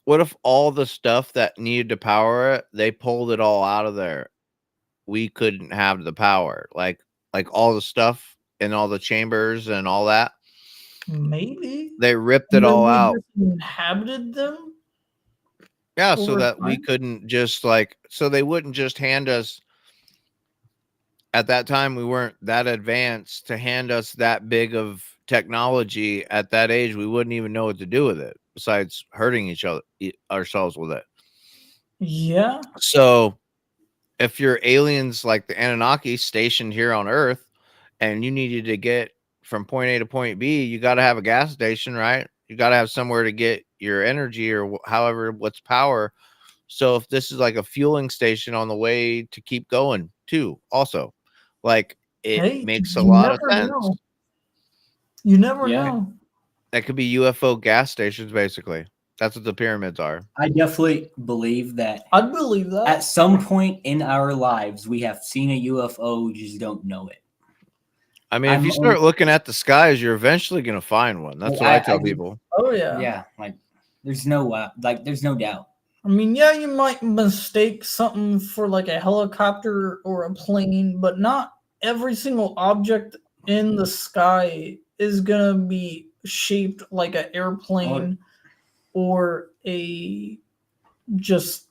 what if all the stuff that needed to power it, they pulled it all out of there? We couldn't have the power. Like all the stuff in all the chambers and all that. Maybe They ripped it And then all we out. just inhabited them. Yeah, so over that we time. couldn't just like, so they wouldn't just hand us, at that time we weren't that advanced to hand us that big of technology at that age. We wouldn't even know what to do with it besides hurting each other ourselves with it. Yeah. So if you're aliens like the Anunnaki stationed here on Earth and you needed to get from point A to point B, you got to have a gas station, right? You got to have somewhere to get your energy or however what's power. So if this is like a fueling station on the way to keep going too, also, like, it Hey, makes a you lot of never sense. know. You never Yeah. know. That could be UFO gas stations, basically. That's what the pyramids are. I definitely believe that I'd believe that. at some point in our lives we have seen a UFO, we just don't know it. I mean, if you start looking at the skies, you're eventually going to find one. That's what I tell people. Oh yeah. Yeah, like there's no there's no doubt. I mean, yeah, you might mistake something for like a helicopter or a plane, but not every single object in the sky is gonna be shaped like an airplane or a just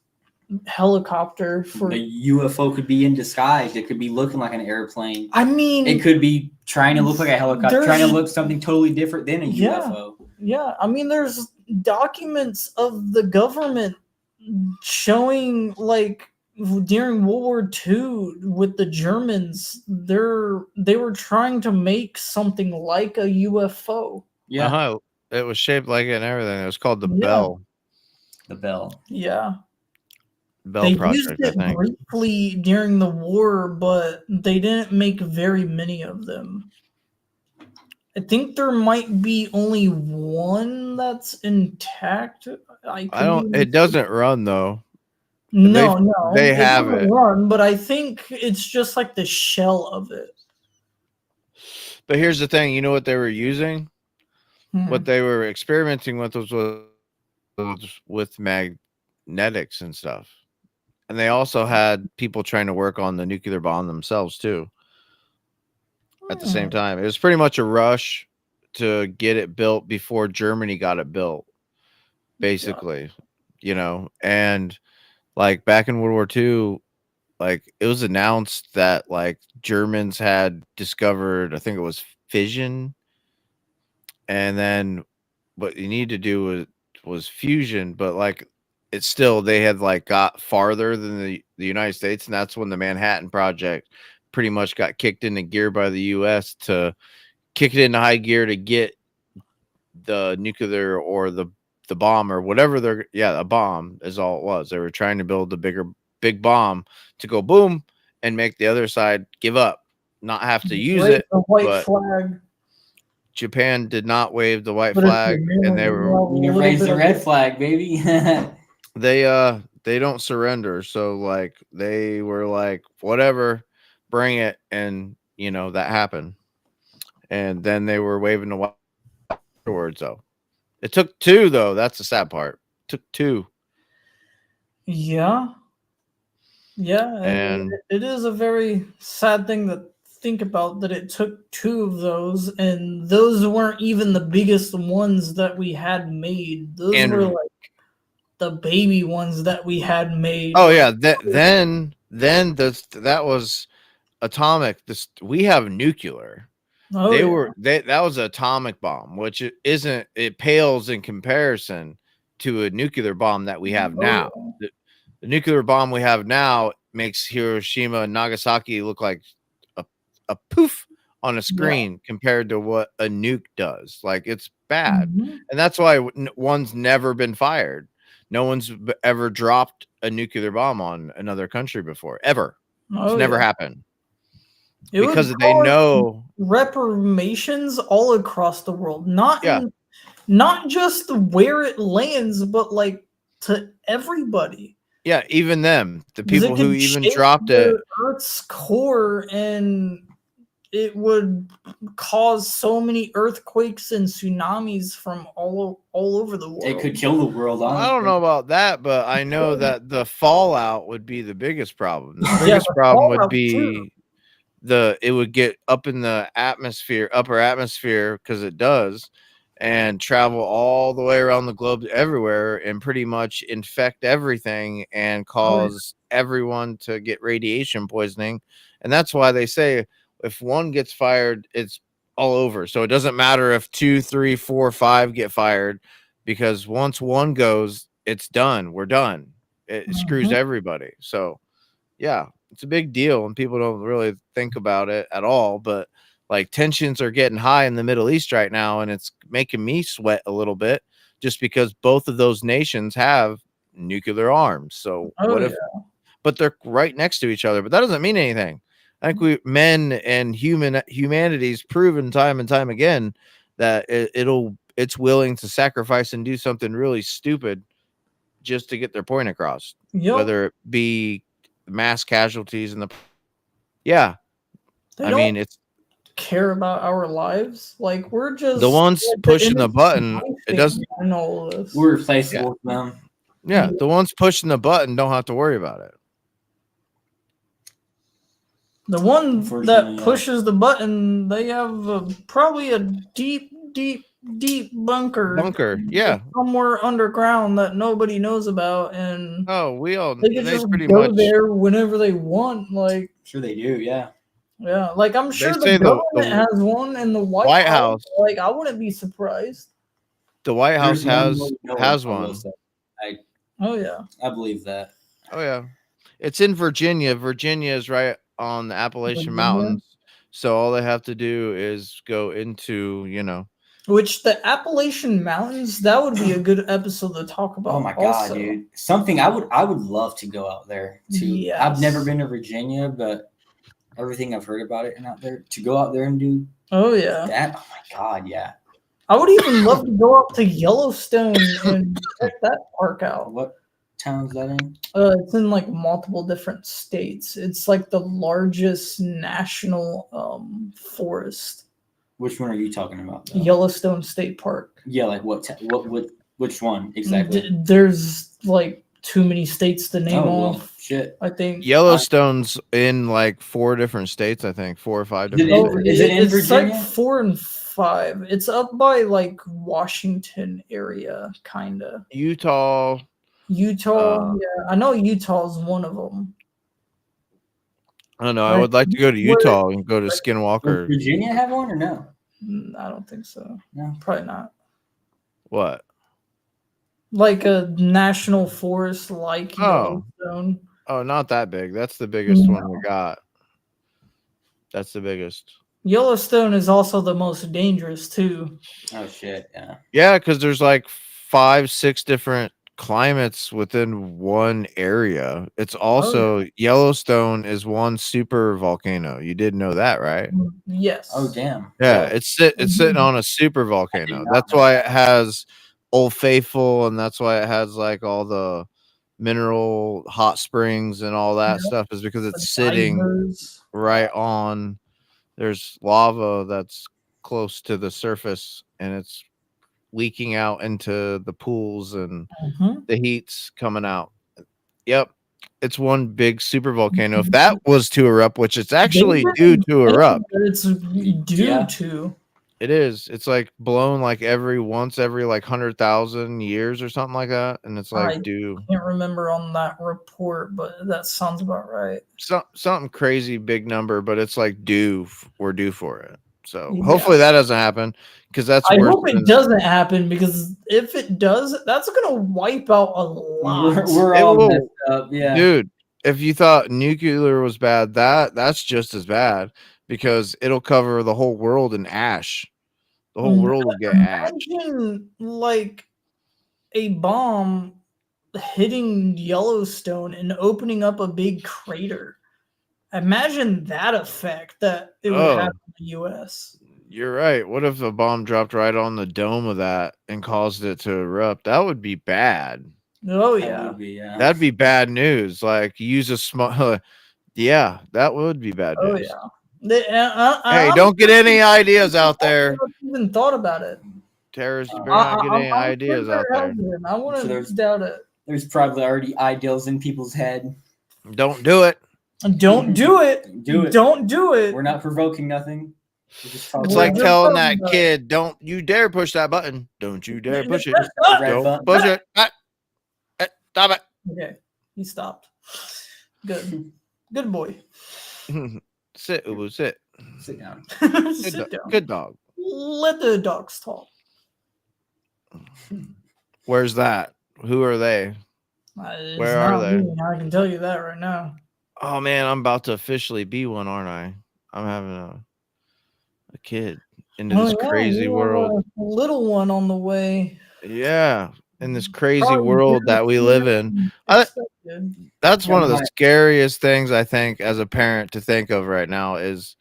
helicopter. For The UFO could be in disguise. It could be looking like an airplane. I mean, It could be trying to look like a helicopter, trying to there's- look something totally different than a Yeah. UFO. yeah, I mean, there's documents of the government showing like during World War II with the Germans, they were trying to make something like a UFO. Yeah, Uh-huh. It was shaped like it and everything. It was called the Yeah. Bell the bell. Yeah. Bell They Project, used I it think. briefly during the war, but they didn't make very many of them. I think there might be only one that's intact. I don't. It doesn't run though. No, They- no. they it have doesn't it. run, but I think it's just like the shell of it. But here's the thing. You know what they were using? Hmm. What they were experimenting with was with magnetics and stuff. And they also had people trying to work on the nuclear bomb themselves too. At the same time, it was pretty much a rush to get it built before Germany got it built, basically, you know. And like back in World War II, like it was announced that like Germans had discovered, I think it was fission, and then what you need to do was fusion, but like it's still, they had like got farther than the United States, and that's when the Manhattan Project pretty much got kicked into gear by the US to kick it into high gear to get the nuclear or the bomb or whatever a bomb is all it was. They were trying to build the big bomb to go boom and make the other side give up, not have to use Raise it. the white but flag. Japan did not wave the white But if flag, you and they really were love You a raise little the bit red of- flag, baby. they don't surrender. So like they were like, whatever, bring it. And you know, that happened. And then they were waving the white afterwards though. It took two though. That's the sad part. It took two. Yeah. Yeah. And it is a very sad thing to think about that it took two of those, and those weren't even the biggest ones that we had made. Those And- were like the baby ones that we had made. oh yeah, then that was atomic. We have nuclear. Oh, They yeah. were that was an atomic bomb, which it pales in comparison to a nuclear bomb that we have Oh, now. yeah. The nuclear bomb we have now makes Hiroshima and Nagasaki look like a poof on a screen compared to what a nuke does. Like, it's bad. Mhm. And that's why one's never been fired. No one's ever dropped a nuclear bomb on another country before, ever. Oh, It's never yeah. happened It would because they cause know. reparations all across the world, not Yeah. not just where it lands, but like to everybody. Yeah, even them, the 'Cause it people who could even shake dropped the it. Earth's core, and it would cause so many earthquakes and tsunamis from all over the world. It could kill the world. Well, I don't know about that, but I know that the fallout would be the biggest problem. The Yeah, biggest the problem would fallout, be too. it would get up in the atmosphere, upper atmosphere, because it does, and travel all the way around the globe everywhere and pretty much infect everything and cause everyone to get radiation poisoning. And that's why they say if one gets fired, it's all over. So it doesn't matter if 2, 3, 4, 5 get fired, because once one goes, it's done. We're done. It screws everybody. So yeah, it's a big deal and people don't really think about it at all. But like tensions are getting high in the Middle East right now, and it's making me sweat a little bit just because both of those nations have nuclear arms. So what if, but they're right next to each other, but that doesn't mean anything. I think men and humanity's proven time and time again that it's willing to sacrifice and do something really stupid just to get their point across, whether it be mass casualties in the They I don't mean, it's care about our lives. Like we're just the ones like, pushing the button. It doesn't. in all of this. We're replaceable with them. Yeah, the ones pushing the button don't have to worry about it. The one that Unfortunately, pushes the button, they have probably a deep bunker. Yeah. Somewhere underground that nobody knows about, and Oh, they can just pretty go much there whenever they want. Like, Sure they do, yeah. yeah, like I'm sure say the government has one in the White House. Like, I wouldn't be surprised. The White House There's has one. one. Oh yeah, I believe that. Oh yeah, it's in Virginia. Virginia is right on the Appalachian Mountains, so all they have to do is go into, which the Appalachian Mountains, that would be a good episode to talk about. Oh my god, dude! Something I would love to go out there too. Yes. I've never been to Virginia, but everything I've heard about it and out there, to go out there and do Oh yeah, that. Oh my god, yeah. I would even love to go up to Yellowstone and check that park out. What town is that in? It's in like multiple different states. It's like the largest national forest. Which one are you talking about, though? Yellowstone State Park. Yeah, like which one exactly? There's like too many states to name well, off. shit. I think Yellowstone's in like 4 different states. I think 4 or 5 different states. Is it in it's Virginia? like 4 and 5. It's up by like Washington area, kinda. Utah. Yeah, I know Utah's one of them. I don't know. I would like to go to Utah and go to Does Skinwalker. Virginia have one or no? I don't think so. No, probably not. What? Like a national forest, like Yellowstone. Oh, not that big. That's the biggest one we got. That's the biggest. Yellowstone is also the most dangerous too. Oh shit, yeah. Yeah, because there's like 5, 6 different climates within one area. It's also Yellowstone is one super volcano. You did know that, right? Yes. Oh damn. Yeah, it's sitting on a super volcano. That's why it has Old Faithful, and that's why it has like all the mineral hot springs and all that stuff, is because it's sitting right on. There's lava that's close to the surface, and it's leaking out into the pools, and the heat's coming out. Yep. It's one big super volcano. If that was to erupt, which it's actually due to erupt. It's due to. It is. It's like blown like every like 100,000 years or something like that. And it's like due. I can't remember on that report, but that sounds about right. Something crazy big number, but it's like due. We're due for it. So hopefully that doesn't happen, because that's. I hope it doesn't happen, because if it does, that's gonna wipe out a lot. We're all messed up, yeah. Dude, if you thought nuclear was bad, that's just as bad, because it'll cover the whole world in ash. The whole world will get ash. Imagine like a bomb hitting Yellowstone and opening up a big crater. Imagine that effect that it would have in the U.S. You're right. What if a bomb dropped right on the dome of that and caused it to erupt? That would be bad. Oh yeah, that would be, yeah. That'd be bad news. Like, use a small. Yeah, that would be bad news. Oh yeah. Hey, don't get any ideas out there. I haven't even thought about it. Terrorists, you better not get any ideas out there. I wouldn't doubt it. There's probably already ideals in people's head. Don't do it. Don't do it. Do it. Don't do it. We're not provoking nothing. It's like telling that kid, "Don't you dare push that button! Don't you dare push it! Don't push it! Stop it!" Okay, he stopped. Good boy. Sit, Ubu, sit. Sit down. Sit down. Good dog. Let the dogs talk. Where's that? Who are they? Where are they? I can tell you that right now. Oh man, I'm about to officially be one, aren't I? I'm having a kid into this crazy world. A little one on the way. Yeah, in this crazy world that we live in. That's one of the scariest things I think as a parent to think of right now is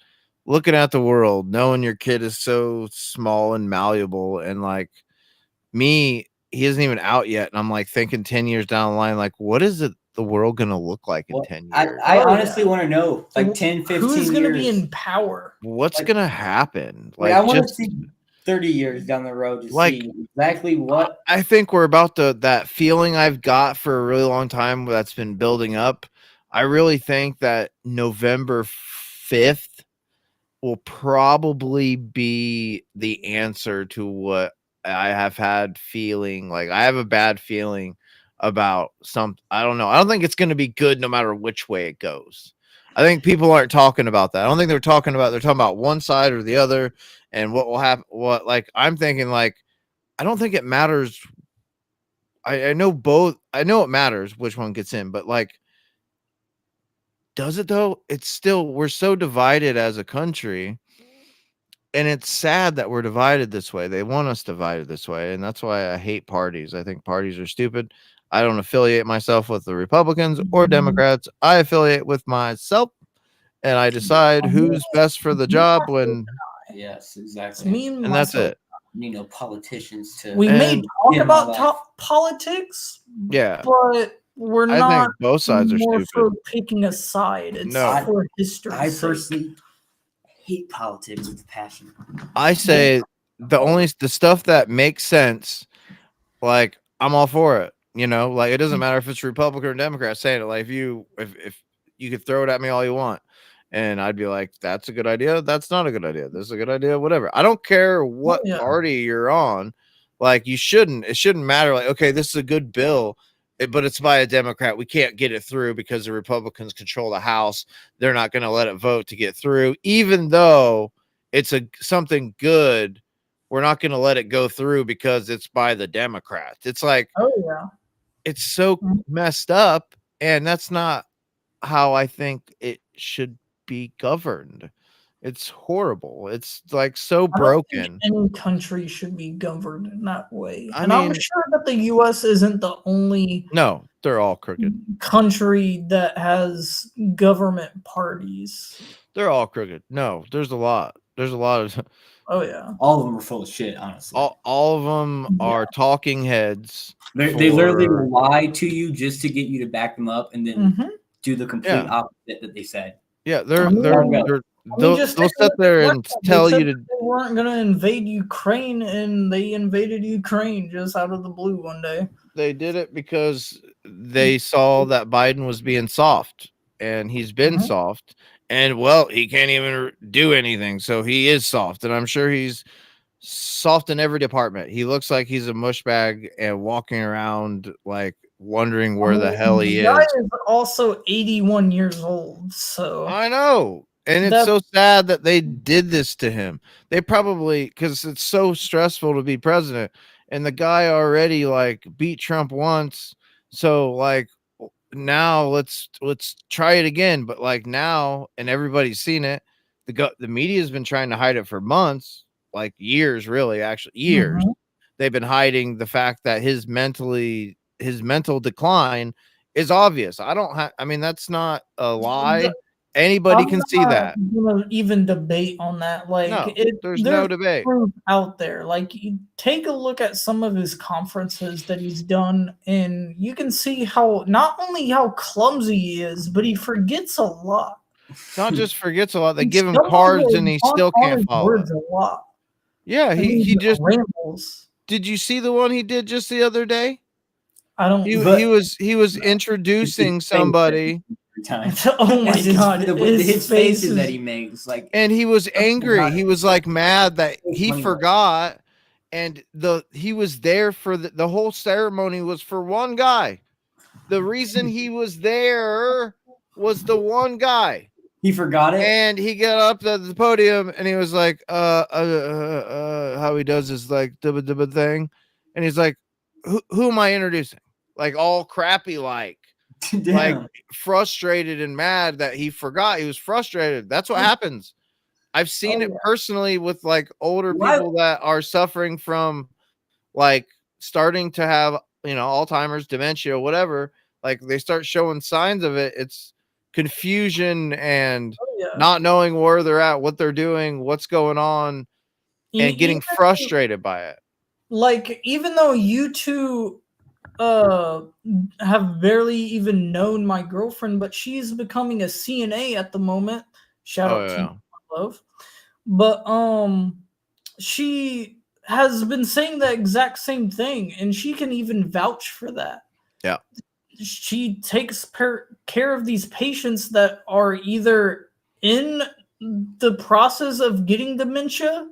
looking at the world, knowing your kid is so small and malleable, and like me, he isn't even out yet, and I'm like thinking 10 years down the line, like what is the world gonna look like in 10 years? I honestly want to know, like 10, 15 who's years. Gonna be in power? What's gonna happen? Like I want to see 30 years down the road to see exactly what. I think we're about that feeling I've got for a really long time that's been building up. I really think that November 5th will probably be the answer to what I have had feeling. Like I have a bad feeling about I don't know. I don't think it's going to be good no matter which way it goes. I think people aren't talking about that. I don't think they're talking about one side or the other and what will happen. I'm thinking like, I don't think it matters. I know both. I know it matters which one gets in, but like, does it though? It's still, we're so divided as a country, and it's sad that we're divided this way. They want us divided this way, and that's why I hate parties. I think parties are stupid. I don't affiliate myself with the Republicans or Democrats. I affiliate with myself, and I decide who's best for the job when. Yes, exactly. And that's it. Politicians to. We may talk about politics. Yeah, but we're not. I think both sides are stupid. For picking a side. It's for history. I personally hate politics with passion. I say the stuff that makes sense, like I'm all for it. You know, like it doesn't matter if it's Republican or Democrat saying it. Like if you could throw it at me all you want, and I'd be like, that's a good idea. That's not a good idea. This is a good idea. Whatever. I don't care what party you're on. Like it shouldn't matter. Like, okay, this is a good bill, but it's by a Democrat. We can't get it through because the Republicans control the House. They're not going to let it vote to get through, even though it's something good. We're not going to let it go through because it's by the Democrats. It's like, it's so messed up, and that's not how I think it should be governed. It's horrible. It's like so broken. Any country should be governed in that way. I'm sure that the U.S. isn't the only. No, they're all crooked. Country that has government parties. They're all crooked. No, there's a lot. There's a lot of. Oh yeah. All of them are full of shit. Honestly, all of them are talking heads. They literally lie to you just to get you to back them up, and then do the complete opposite that they said. Yeah, they'll sit there and tell you to. They weren't going to invade Ukraine, and they invaded Ukraine just out of the blue one day. They did it because they saw that Biden was being soft, and he's been soft, and he can't even do anything, so he is soft, and I'm sure he's soft in every department. He looks like he's a mush bag and walking around like wondering where the hell he is. The guy is also 81 years old, so I know. And it's so sad that they did this to him. They probably, because it's so stressful to be president, and the guy already like beat Trump once. So like now let's try it again. But like now, and everybody's seen it. The media has been trying to hide it for months, like years, really, actually years. They've been hiding the fact that his mental decline is obvious. That's not a lie. Anybody can see that. Even debate on that. Like there's no debate proof out there. Like you take a look at some of his conferences that he's done, and you can see how not only how clumsy he is, but he forgets a lot. Not just forgets a lot. They give him cards and he still can't follow words a lot. Yeah, he just rambles. Did you see the one he did just the other day? I don't. He was introducing somebody. time. Oh my It's just god, his faces is- that he makes, like, And he was angry. He was like mad that he funny. forgot, and he was there for the whole ceremony was for one guy. The reason he was there was the one guy. he forgot it. And he got up at the podium and he was like, how he does his like dubba thing. And he's like, who am I introducing? Like all crappy, like Damn. frustrated and mad that he forgot. He was frustrated. That's what happens. I've seen it personally with like older Why- people that are suffering from like starting to have, Alzheimer's, dementia, whatever. Like they start showing signs of it. It's confusion and not knowing where they're at, what they're doing, what's going on, and getting frustrated by it. Like, even though you two have barely even known my girlfriend, but she's becoming a CNA at the moment. Shout out to you, love. But she has been saying the exact same thing, and she can even vouch for that. Yeah. She takes care of these patients that are either in the process of getting dementia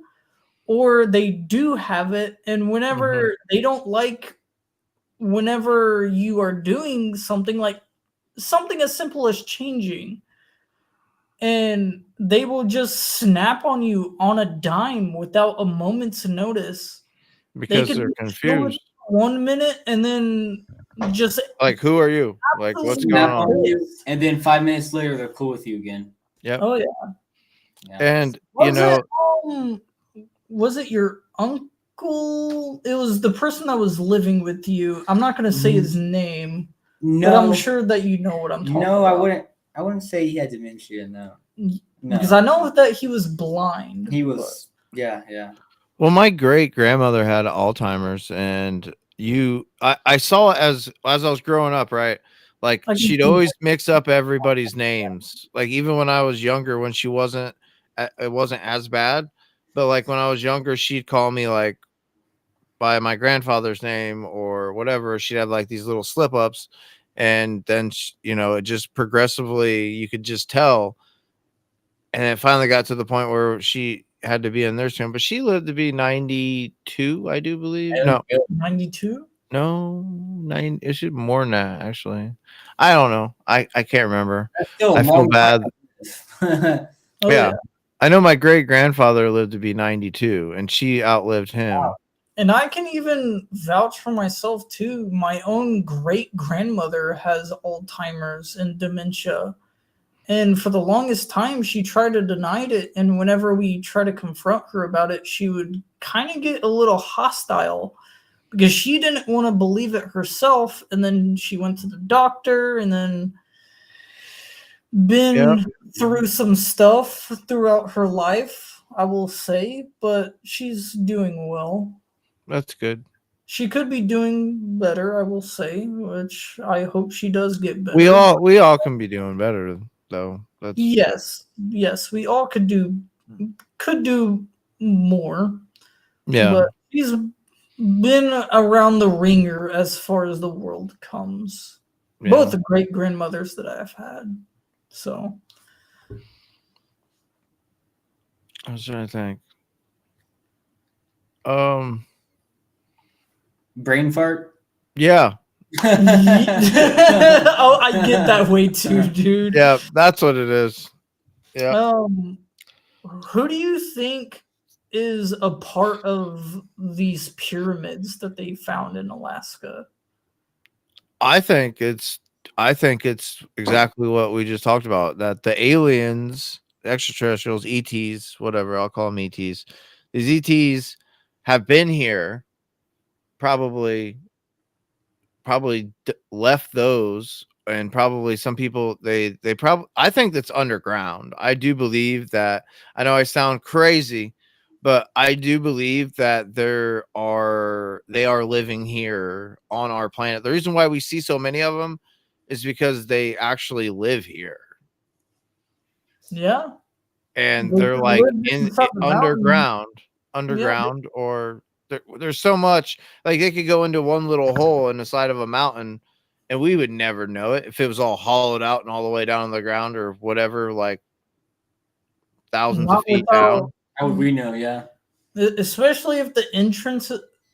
or they do have it. And whenever they don't like, whenever you are doing something like something as simple as changing, and they will just snap on you on a dime without a moment's notice. Because they're confused. 1 minute and then just like, who are you? Like, what's going on? And then 5 minutes later, they're cool with you again. Yep. Oh yeah. And was it your uncle? It was the person that was living with you. I'm not gonna say his name, but I'm sure that you know what I'm talking about. No, I wouldn't say he had dementia. No. Because I know that he was blind. He was. Yeah. Well, my great grandmother had Alzheimer's, and I saw it as I was growing up, right? Like she'd always mix up everybody's names. Like even when I was younger, when it wasn't as bad, but like when I was younger, she'd call me like by my grandfather's name or whatever. She'd have like these little slip ups, and then it just progressively you could just tell. And it finally got to the point where she had to be in nursing home, but she lived to be 92, I do believe. No, 92. No, 9. It should be more than that, actually. I don't know. I can't remember. I feel bad. Yeah. I know my great grandfather lived to be 92, and she outlived him. Wow. And I can even vouch for myself too. My own great grandmother has Alzheimer's and dementia. And for the longest time, she tried to deny it. And whenever we try to confront her about it, she would kind of get a little hostile because she didn't want to believe it herself. And then she went to the doctor and then been through some stuff throughout her life, I will say. But she's doing well. That's good. She could be doing better, I will say, which I hope she does get better. We all can be doing better. Though yes, we all could do more. Yeah, but she's been around the ringer as far as the world comes. Yeah. Both the great grandmothers that I've had. So I was trying to think. Brain fart. Yeah. Oh, I get that way too, dude. Yeah, that's what it is. Yeah. Who do you think is a part of these pyramids that they found in Alaska? I think it's exactly what we just talked about, that the aliens, extraterrestrials, ETs, whatever, I'll call them ETs. These ETs have been here, probably left those, and probably some people they probably, I think that's underground. I do believe that. I know I sound crazy, but I do believe that they are living here on our planet. The reason why we see so many of them is because they actually live here. Yeah. And they're like underground, or there's so much, like they could go into one little hole in the side of a mountain and we would never know it if it was all hollowed out and all the way down on the ground or whatever, like thousands Not of feet without, down. How would we know? Yeah. especially if the entrance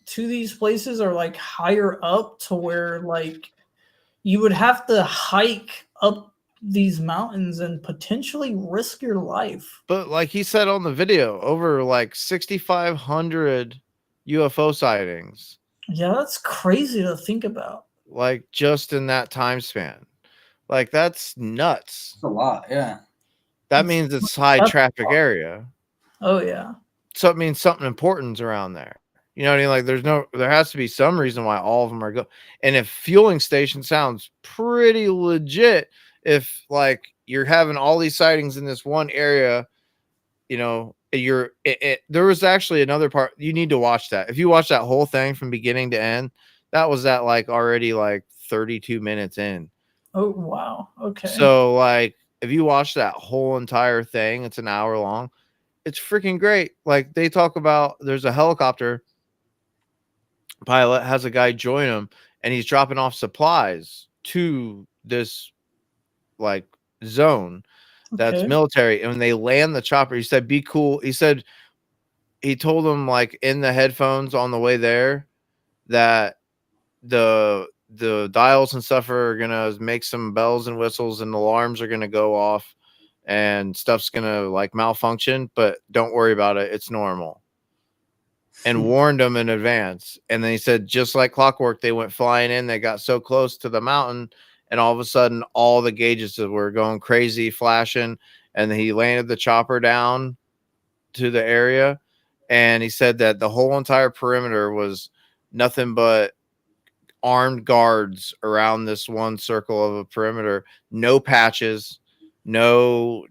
to these places are like higher up to where like you would have to hike up these mountains and potentially risk your life. But like he said on the video, over like 6,500 UFO sightings, Yeah, that's crazy to think about. like just in that time span. Like that's nuts. It's a lot. Yeah. That means it's high That's- traffic area. Oh yeah. So it means something important's around there. You know what I mean? Like there has to be some reason why all of them are go. And if fueling station sounds pretty legit, if like you're having all these sightings in this one area, you know, there was actually another part. You need to watch that. If you watch that whole thing from beginning to end, that was at like already like 32 minutes in. Oh wow. Okay. So like if you watch that whole entire thing, it's an hour long. It's freaking great. Like they talk about there's a helicopter pilot has a guy join him and he's dropping off supplies to this like zone that's Okay. military. And when they land the chopper, he said, be cool. He said he told them like in the headphones on the way there that the dials and stuff are gonna make some bells and whistles and alarms are gonna go off and stuff's gonna like malfunction, but don't worry about it, it's normal. And warned them in advance. And then he said just like clockwork, they went flying in, they got so close to the mountain, and all of a sudden all the gauges were going crazy, flashing, and he landed the chopper down to the area. And he said that the whole entire perimeter was nothing but armed guards around this one circle of a perimeter, no patches, no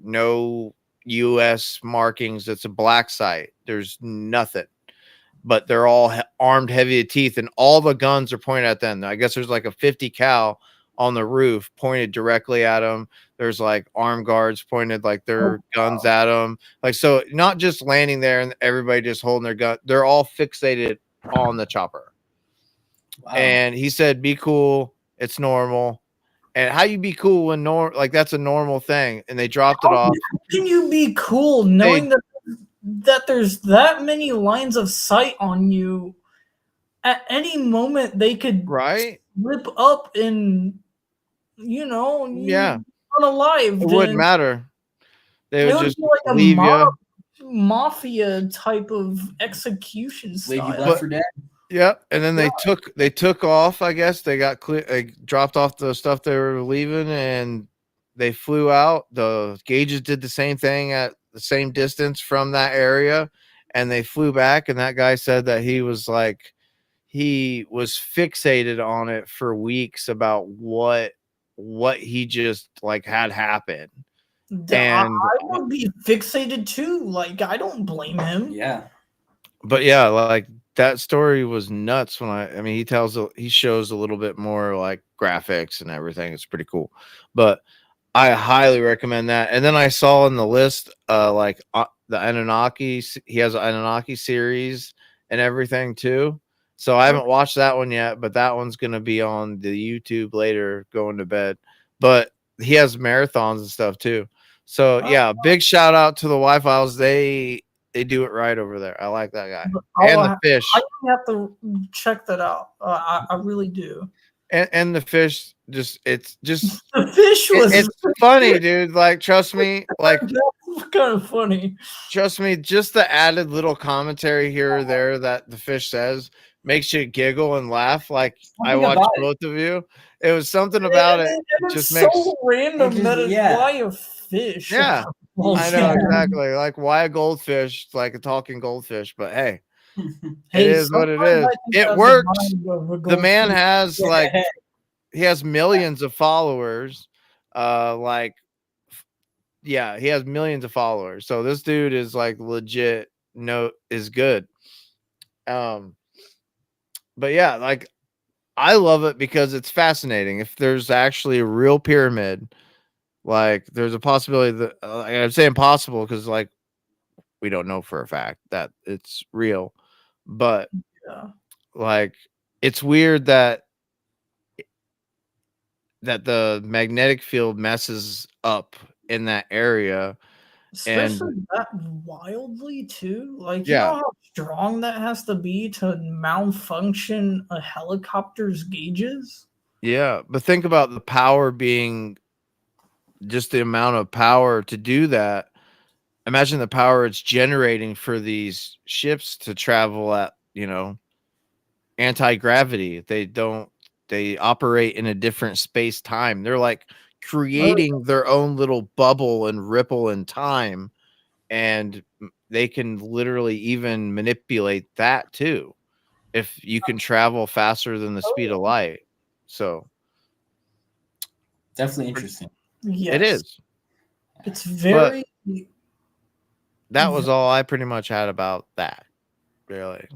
US markings. It's a black site. There's nothing, but they're all armed heavy to teeth, and all the guns are pointed at them. I guess there's like a 50 cal on the roof pointed directly at them. There's like armed guards pointed like their guns at them. Like, so not just landing there and everybody just holding their gun. They're all fixated on the chopper. Wow. And he said, be cool. It's normal. And how you be cool when like that's a normal thing. And they dropped it off. How can you be cool knowing that there's that many lines of sight on you? At any moment they could rip up and yeah, unalive. it wouldn't matter. They would just be like leave you. Mafia type of execution style. Leave you left for dead. Yeah, and then they took off. I guess they got clear. They dropped off the stuff they were leaving, and they flew out. The gauges did the same thing at the same distance from that area, and they flew back. And that guy said that he was fixated on it for weeks about what he just like had happen. And I would be fixated too. Like, I don't blame him. Yeah. But yeah, like that story was nuts. I mean, he shows a little bit more like graphics and everything. It's pretty cool. But I highly recommend that. And then I saw in the list, the Anunnaki. He has an Anunnaki series and everything too. So I haven't watched that one yet, but that one's gonna be on the YouTube later, going to bed. But he has marathons and stuff too. So yeah, big shout out to the Y-Files. They do it right over there. I like that guy. And the fish. I have to check that out. I really do. And the fish, it's just the fish was. It's funny, dude. Like, trust me. Like, that's kind of funny. Trust me. Just the added little commentary here or there that the fish says makes you giggle and laugh. Like I watched both of you. It was something about it. Just makes so random that it's why a fish. Yeah. I know exactly. Like, why a goldfish? Like a talking goldfish, but hey, it is what it is. It works. The man has he has millions of followers. He has millions of followers. So this dude is like legit. Is good. But yeah, like I love it because it's fascinating. If there's actually a real pyramid. Like, there's a possibility that I'd say impossible because, like, we don't know for a fact that it's real. But, like, it's weird that that the magnetic field messes up in that area. And Especially that wildly too. Like you yeah, know how strong that has to be to malfunction a helicopter's gauges? yeah, but think about the power being just the amount of power to do that. Imagine the power it's generating for these ships to travel at, anti-gravity. They operate in a different space time. They're like Oh, creating their own little bubble and ripple in time, and they can literally even manipulate that too if you can travel faster than the speed of light. So Definitely interesting. it yes. is. It's But very that was all I pretty much had about that, really.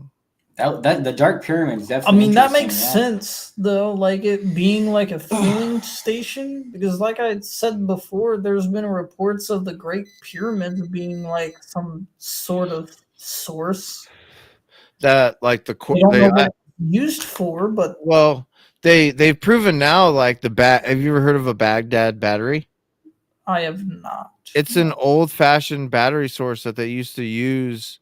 That the Dark Pyramid is I definitely mean, that interesting. makes Yeah. sense though, like it being like a fueling station, because like I said before, there's been reports of the Great Pyramid being like some sort of source. That like I don't know what it's used for, but well, they've proven now like have you ever heard of a Baghdad battery? I have not. It's an old-fashioned battery source that they used to use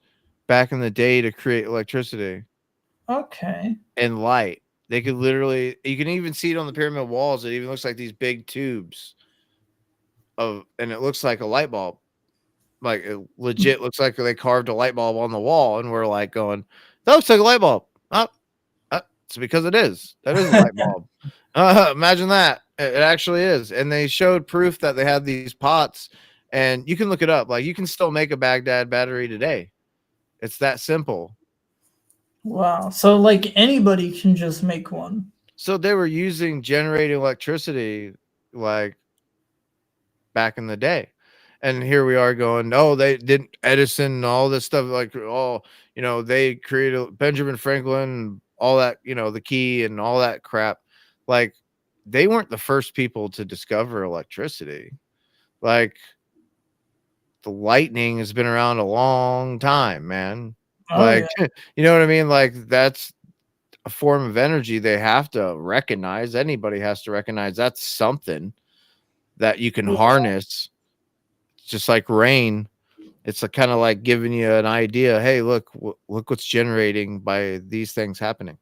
back in the day to create electricity Okay. and light. They could literally, you can even see it on the pyramid walls. It even looks like these big tubes and it looks like a light bulb. Like it legit looks like they carved a light bulb on the wall, and we're like going, that looks like a light bulb. It's because it is. That is a light bulb. Imagine that. It actually is. And they showed proof that they had these pots, and you can look it up. Like you can still make a Baghdad battery today. It's that simple. Wow. So like anybody can just make one. So they were using generating electricity like back in the day. And here we are going, oh, they didn't Edison and all this stuff, like, oh, they created Benjamin Franklin, all that, the key and all that crap. Like, they weren't the first people to discover electricity. Like, the lightning has been around a long time, man. Oh, Like, yeah. you know what I mean? Like, that's a form of energy they have to recognize. Anybody has to recognize that's something that you can harness. Just like rain, it's kind of like giving you an idea. Hey, look what's generating by these things happening,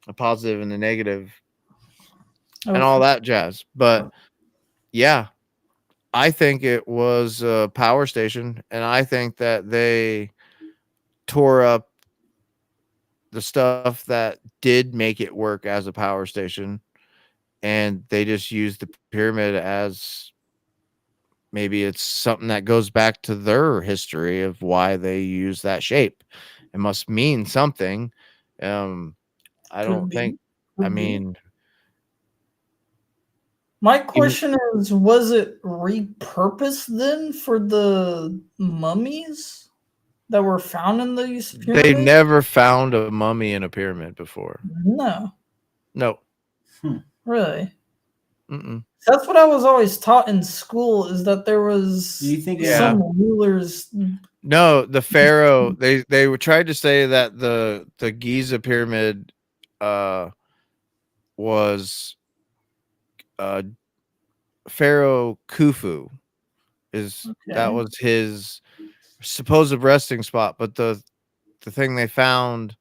a positive and a negative, and all that jazz. But yeah, I think it was a power station, and I think that they tore up the stuff that did make it work as a power station, and they just used the pyramid as maybe it's something that goes back to their history of why they use that shape. It must mean something. I Could don't be. think, Could I be. mean, My question is, was it repurposed then for the mummies that were found in these they pyramids? never found a mummy in a pyramid before. No, No. really. Mm-mm. That's what I was always taught in school, is that there was Do you think some rulers. No, the pharaoh. They tried to say that the Giza pyramid was Pharaoh Khufu that Okay. was his supposed resting spot, but the thing they found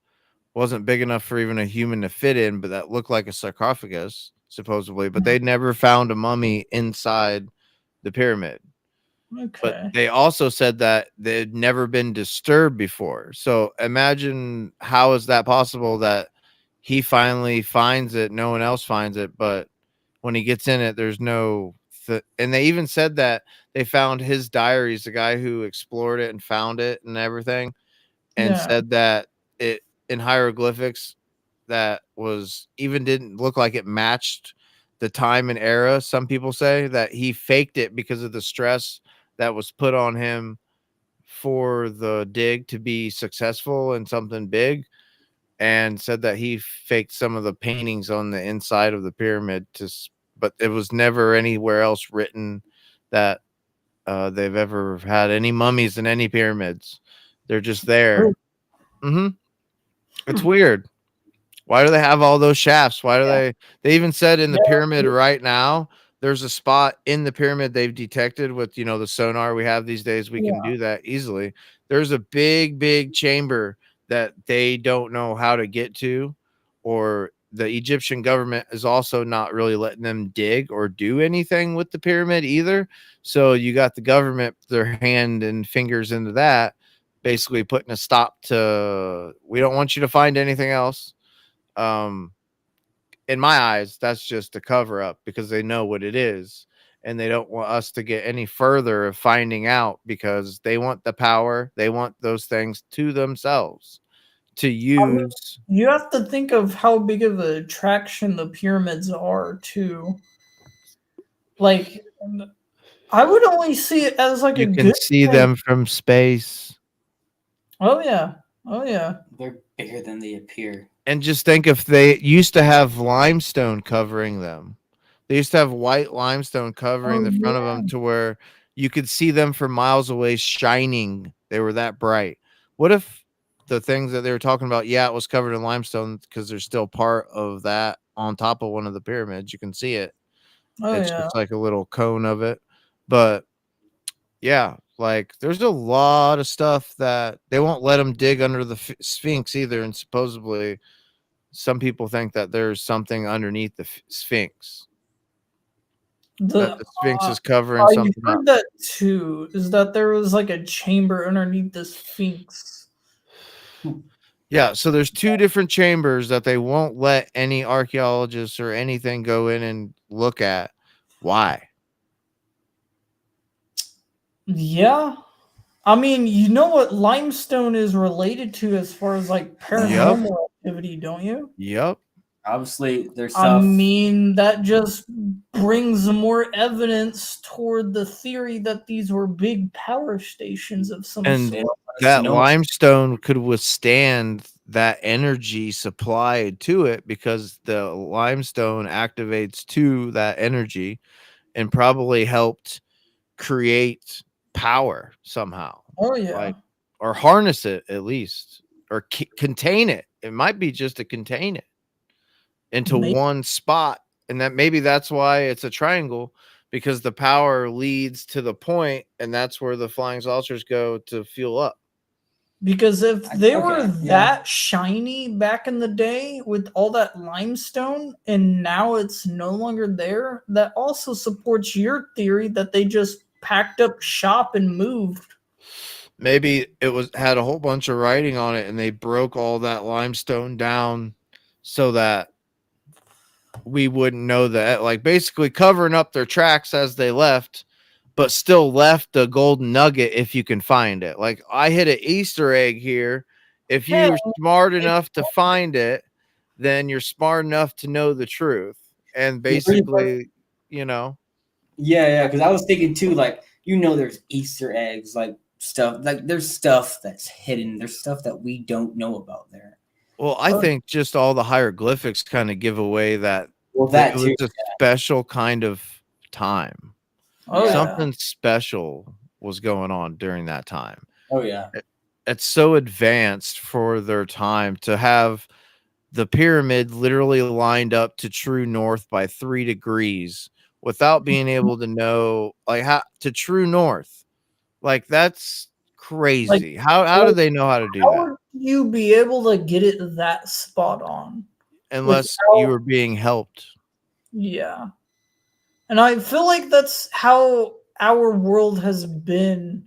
wasn't big enough for even a human to fit in, but that looked like a sarcophagus supposedly. But they never found a mummy inside the pyramid. Okay. But they also said that they'd never been disturbed before. So imagine, how is that possible that he finally finds it, no one else finds it, but when he gets in it, there's no and they even said that they found his diaries, the guy who explored it and found it and everything, and Yeah. said that it in hieroglyphics that was even didn't look like it matched the time and era. Some people say that he faked it because of the stress that was put on him for the dig to be successful in something big, and said that he faked some of the paintings on the inside of the pyramid but it was never anywhere else written that they've ever had any mummies in any pyramids. They're just there. Mm-hmm. It's weird. Why do they have all those shafts? Why do they even said in the Yeah. pyramid right now, there's a spot in the pyramid they've detected with, the sonar we have these days. We can do that easily. There's a big chamber that they don't know how to get to, or the Egyptian government is also not really letting them dig or do anything with the pyramid either. So you got the government, their hand and fingers into that, basically putting a stop to, we don't want you to find anything else. In my eyes, that's just a cover up because they know what it is and they don't want us to get any further of finding out because they want the power, they want those things to themselves to use. You have to think of how big of an attraction the pyramids are too. Like, I would only see it as like a You can good see thing. them from space. Oh yeah. Oh yeah. They're bigger than they appear. And just think if they used to have limestone covering them. They used to have white limestone covering Oh the front of yeah. them to where you could see them from miles away shining. They were that bright. What if the things that they were talking about, yeah, it was covered in limestone because there's still part of that on top of one of the pyramids. You can see it. Oh It's yeah. just like a little cone of it. But yeah, like there's a lot of stuff that they won't let them dig under the Sphinx either. And supposedly some people think that there's something underneath the Sphinx, that The the Sphinx uh, is covering I something up. heard that too. Is that there was like a chamber underneath the Sphinx? Yeah, so there's two different chambers that they won't let any archaeologists or anything go in and look at. Why? Yeah. I mean, you know what limestone is related to as far as like Yep. paranormal activity, don't you? Yep. Obviously, there's I stuff. mean, that just brings more evidence toward the theory that these were big power stations of some And They sort. don't let us that know. limestone could withstand that energy supplied to it because the limestone activates to that energy and probably helped create power somehow, Oh yeah. like, or harness it at least, or contain it. It might be just to contain it into Maybe. one spot, and that maybe that's why it's a triangle, because the power leads to the point, and that's where the flying saucers go to fuel up. Because if they were Okay, yeah. that shiny back in the day with all that limestone and now it's no longer there, that also supports your theory that they just packed up shop and moved. Maybe it was had a whole bunch of writing on it and they broke all that limestone down so that we wouldn't know that, like basically covering up their tracks as they left, but still left a golden nugget if you can find it. Like I hit an Easter egg here. If Hey, you're smart enough to find it, then you're smart enough to know the truth. And basically, Yeah, yeah. Because I was thinking too, like there's Easter eggs, like stuff, like there's stuff that's hidden. There's stuff that we don't know about there. well, I think just all the hieroglyphics kind of give away that Well, it that was too. a special kind of time. oh yeah. Something special was going on during that time. Oh yeah. It's so advanced for their time to have the pyramid literally lined up to true north by 3 degrees without being able to know, like, how to true north. Like that's crazy. How do they know how to do How that? would you be able to get it that spot on? Unless you were being helped. Yeah. And I feel like that's how our world has been.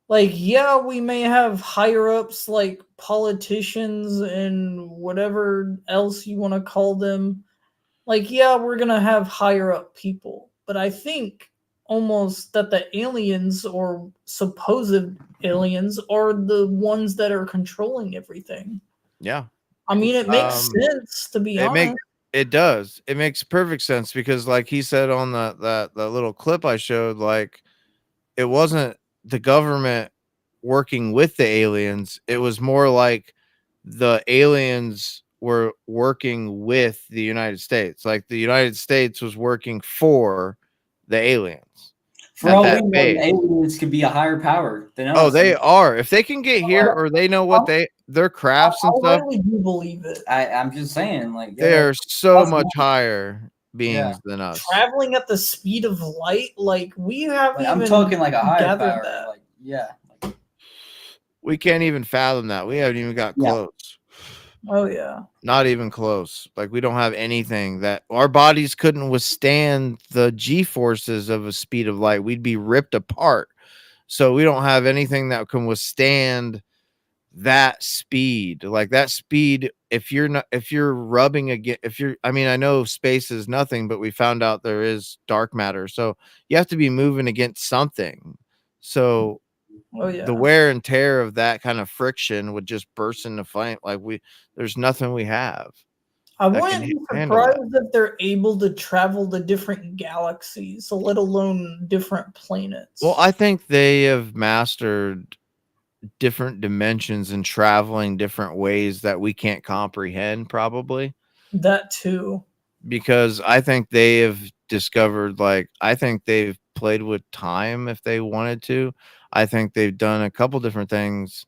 Like, yeah, we may have higher ups like politicians and whatever else you want to call them. Like, yeah, we're going to have higher up people. But I think almost that the aliens or supposed aliens are the ones that are controlling everything. Yeah. I mean, it makes Um, sense, to be honest. It does. It makes perfect sense because like he said on that little clip I showed, like it wasn't the government working with the aliens. It was more like the aliens were working with the United States. Like the United States was working for the aliens. For at all that we know, base. the aliens could be a higher power than us. Oh, they are. If they can get here, or they know what their crafts and I stuff, really do believe it. I'm just saying, like, yeah, they're so us much not. higher beings than us. Traveling at the speed of light, like we haven't Like, I'm even talking like a higher gathered power. that. Like, yeah, We can't even fathom that. We haven't even got Yeah. close. Oh yeah. Not even close. Like, we don't have anything that our bodies couldn't withstand the G forces of a speed of light. We'd be ripped apart. So we don't have anything that can withstand that speed. Like that speed, if you're rubbing again, I mean, I know space is nothing, but we found out there is dark matter. So you have to be moving against something. So Oh yeah. the wear and tear of that kind of friction would just burst into flame. Like there's nothing we have. I that wouldn't can be handle that. surprised if they're able to travel to different galaxies, let alone different planets. Well, I think they have mastered different dimensions and traveling different ways that we can't comprehend, probably. That too. Because I think they have discovered, like, I think they've played with time if they wanted to. I think they've done a couple different things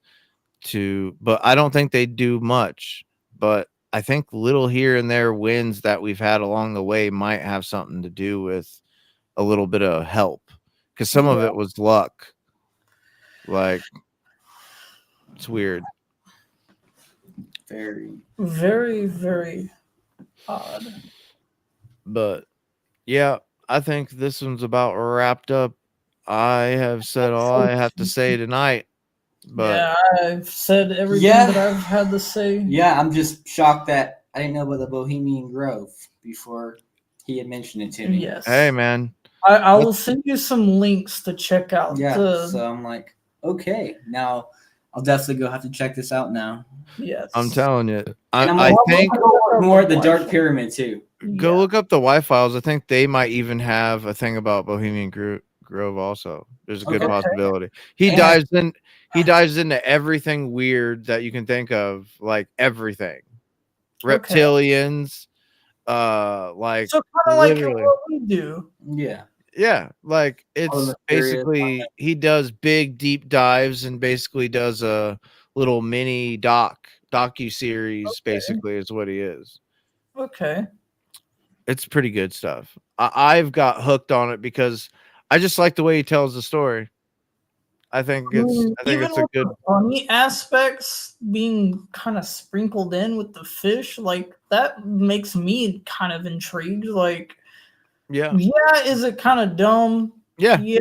but I don't think they do much. But I think little here and there wins that we've had along the way might have something to do with a little bit of help, because some of it was luck. Like, it's weird. very. Very, very odd. But yeah, I think this one's about wrapped up. I have said all I have to say tonight. But yeah, I've said everything Yeah. that I've had to say. Yeah, I'm just shocked that I didn't know about the Bohemian Grove before he had mentioned it to me. Yes. hey, man, I will send you some links to check out. Yeah, so I'm like, okay, now I'll definitely go have to check this out now. Yes. I'm telling you, And I think more at the Dark Pyramid too. go Yeah. look up the Y-Files. I think they might even have a thing about Bohemian Grove also. There's a good Okay. possibility. He And- dives into everything weird that you can think of, like everything. Okay. Reptilians, like, So kind of like literally. what we do. Yeah. Yeah, like it's the mysterious basically he does big deep dives and basically does a little mini docu-series, basically is what he is. Okay. It's pretty good stuff. I've got hooked on it because I just like the way he tells the story. I think Even it's a with good. the funny aspects being kind of sprinkled in with the fish, like that makes me kind of intrigued. Like, Yeah, is it kind of dumb? yeah. Yeah,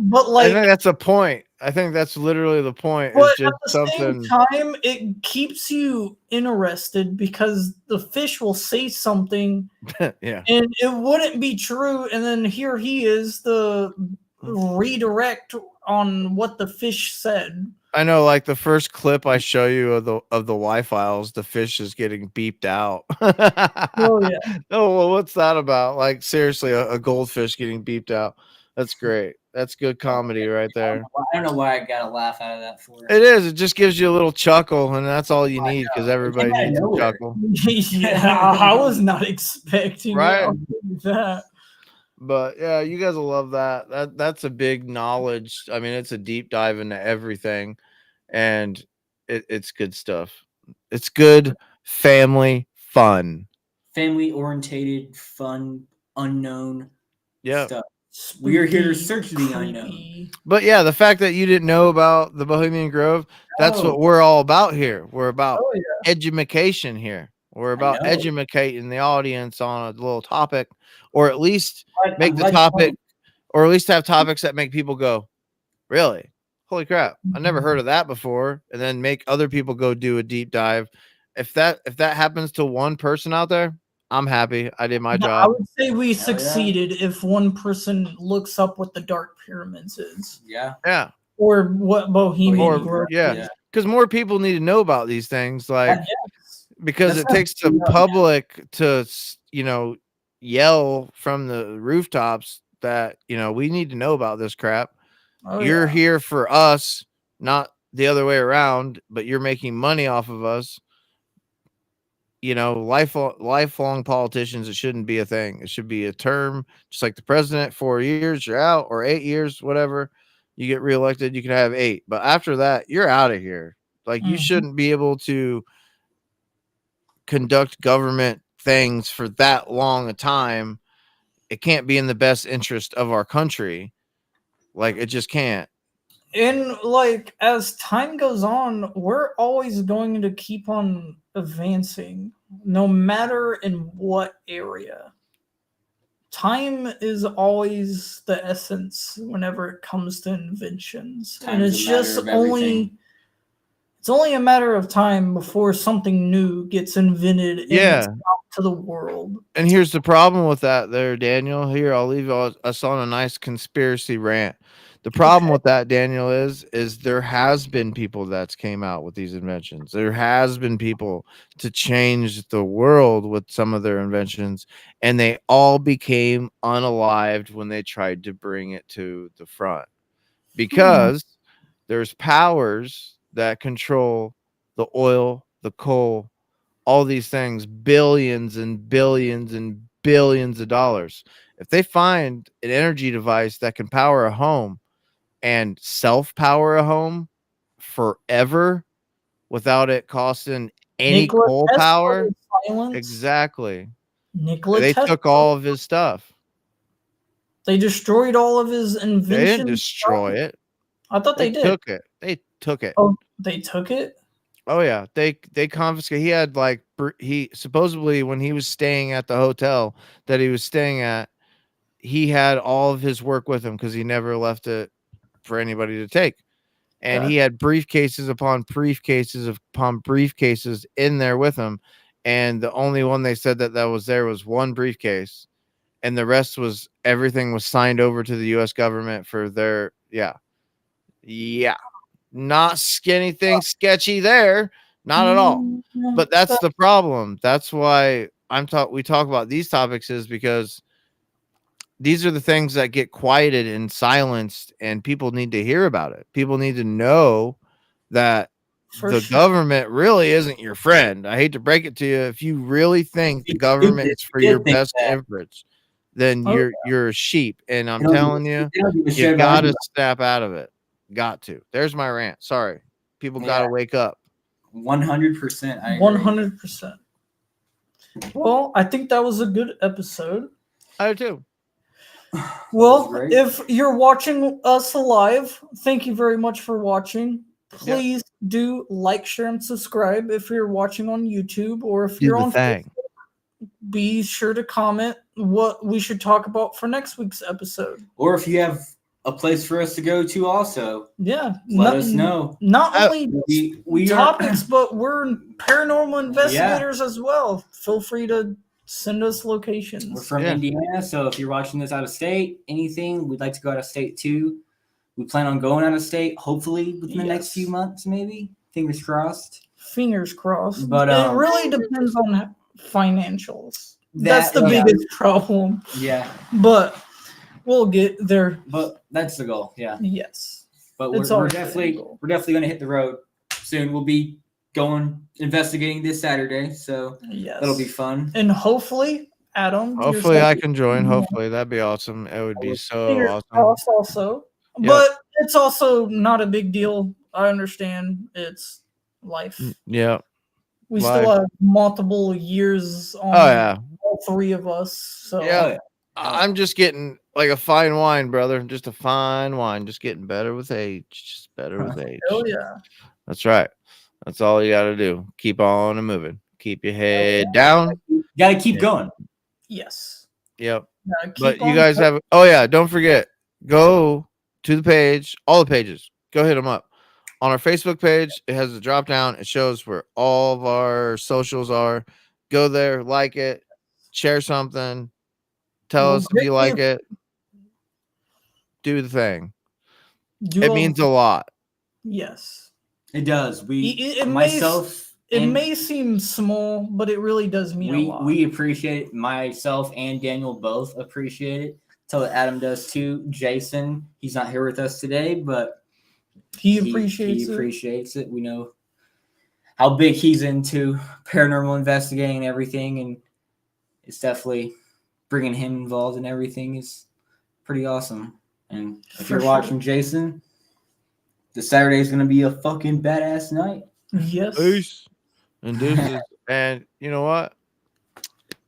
but I like, think that's a point. I think that's literally the point. but It's just at the something. same time, it keeps you interested because the fish will say something Yeah, and it wouldn't be true, and then here he is, the redirect on what the fish said. I know. Like the first clip I show you of the Y-Files, the fish is getting beeped out. Oh yeah. Oh, well, what's that about? Like, seriously, a goldfish getting beeped out. That's great. That's good comedy right there. I don't know why I got a laugh out of that for. It is. It just gives you a little chuckle, and that's all you need, because everybody came out of needs a nowhere. chuckle. Yeah, I was not expecting Right. it. I'll tell you that. But yeah, you guys will love that. That's a big knowledge. I mean, it's a deep dive into everything, and it's good stuff. It's good family fun. Family orientated, fun, unknown Yeah. stuff. We are here to Spooky, search the unknown. creepy. But yeah, the fact that you didn't know about the Bohemian Grove, that's Oh. what we're all about here. We're about Oh yeah. edumacation here. We're about know. educating the audience on a little topic, or at least make I'm the glad you topic, told me. or at least have topics that make people go, really? Holy crap. I never heard of that before. And then make other people go do a deep dive. If that happens to one person out there, I'm happy. I did my I job. would say we succeeded if one person looks up what the Dark Pyramids is, Yeah. Yeah. or what Bohemian Or Grove yeah. is. Because more people need to know about these things. Like, Yes. because That's it takes the not- public to, yell from the rooftops that, we need to know about this crap. Oh, You're yeah. here for us, not the other way around, but you're making money off of us. lifelong politicians, it shouldn't be a thing. It should be a term, just like the president, 4 years, you're out, or 8 years, whatever. You get reelected, you can have 8. But after that, you're out of here. Like, you shouldn't be able to conduct government things for that long a time. It can't be in the best interest of our country. Like, it just can't. And like as time goes on, we're always going to keep on advancing, no matter in what area. Time is always the essence whenever it comes to inventions. And Time's it's a matter just of everything. it's only a matter of time before something new gets invented and Yeah. it's out to the world. And here's the problem with that there, Daniel. Here, I'll leave us on a nice conspiracy rant. The problem with that, Daniel, is there has been people that's came out with these inventions. There has been people to change the world with some of their inventions, and they all became unalived when they tried to bring it to the front. Because there's powers that control the oil, the coal, all these things, billions and billions and billions of dollars. If they find an energy device that can power a home and self-power a home forever without it costing any Nikola coal Tesla power, was silenced. exactly. Nikola They Tesla, took all of his stuff. they destroyed all of his inventions. They didn't destroy it. I thought they did. Took it. They took it. Oh, they took it? Oh yeah, they confiscated. He had like he supposedly when he was staying at the hotel that he was staying at, he had all of his work with him because he never left it for anybody to take. And he had briefcases upon briefcases upon briefcases in there with him. And the only one they said that was there was one briefcase, and the rest was everything was signed over to the U.S. government for their not anything sketchy there, not at all. But that's the problem. That's why we talk about these topics, is because these are the things that get quieted and silenced, and people need to hear about it. People need to know that the government really isn't your friend. I hate to break it to you. If you really think the government is for your best interest, then you're a sheep. And I'm telling you, you gotta snap out of it. Got to. There's my rant. Sorry. People gotta wake up. 100%. 100%. Well, I think that was a good episode. I do too. Well, if you're watching us live, thank you very much for watching. Please do like, share, and subscribe if you're watching on YouTube, or if you're on Facebook. Be sure to comment what we should talk about for next week's episode. Or if you have a place for us to go to also. Yeah. Let us know. Not only we topics, but we're paranormal investigators as well. Feel free to send us locations. We're from Indiana, so if you're watching this out of state, anything, we'd like to go out of state too. We plan on going out of state, hopefully within the next few months, maybe. Fingers crossed. Fingers crossed. But it really depends on financials. That's the biggest problem. Yeah. But we'll get there. But that's the goal. Yeah. Yes. But we're definitely going to hit the road soon. We'll be investigating this Saturday, so that'll be fun. And hopefully, Adam. Hopefully, I can join. Hopefully, that'd be awesome. It would be so awesome. Also, but it's also not a big deal. I understand it's life. Yeah. We still have multiple years on all three of us. So I'm just getting like a fine wine, brother. Just a fine wine. Just getting better with age. Just better with age. Oh yeah. That's right. That's all you got to do. Keep on and moving. Keep your head down. Got to keep going. Yes. Yep. But you guys have. Oh yeah. Don't forget. Go to the page. All the pages. Go hit them up. On our Facebook page, it has a drop down. It shows where all of our socials are. Go there, like it, share something, tell us if you like it. Do the thing. It means a lot. Yes. It does. It may seem small, but it really does mean a lot. We appreciate it. Myself and Daniel both appreciate it. Tell that Adam does too. Jason, he's not here with us today, but he appreciates it. We know how big he's into paranormal investigating and everything, and it's definitely bringing him involved in everything is pretty awesome. And if For you're sure. watching Jason, the Saturday is gonna be a fucking badass night. Yes. Peace and deuces. And you know what?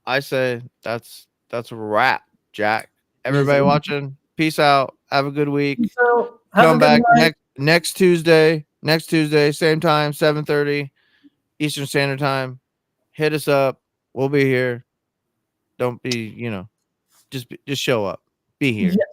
I say that's a wrap, Jack. Everybody Easy. watching, peace out. Have a good week. So have Come a good back night. next Tuesday. Next Tuesday, same time, 7:30 Eastern Standard Time. Hit us up. We'll be here. Don't be, just show up. Be here. Yes.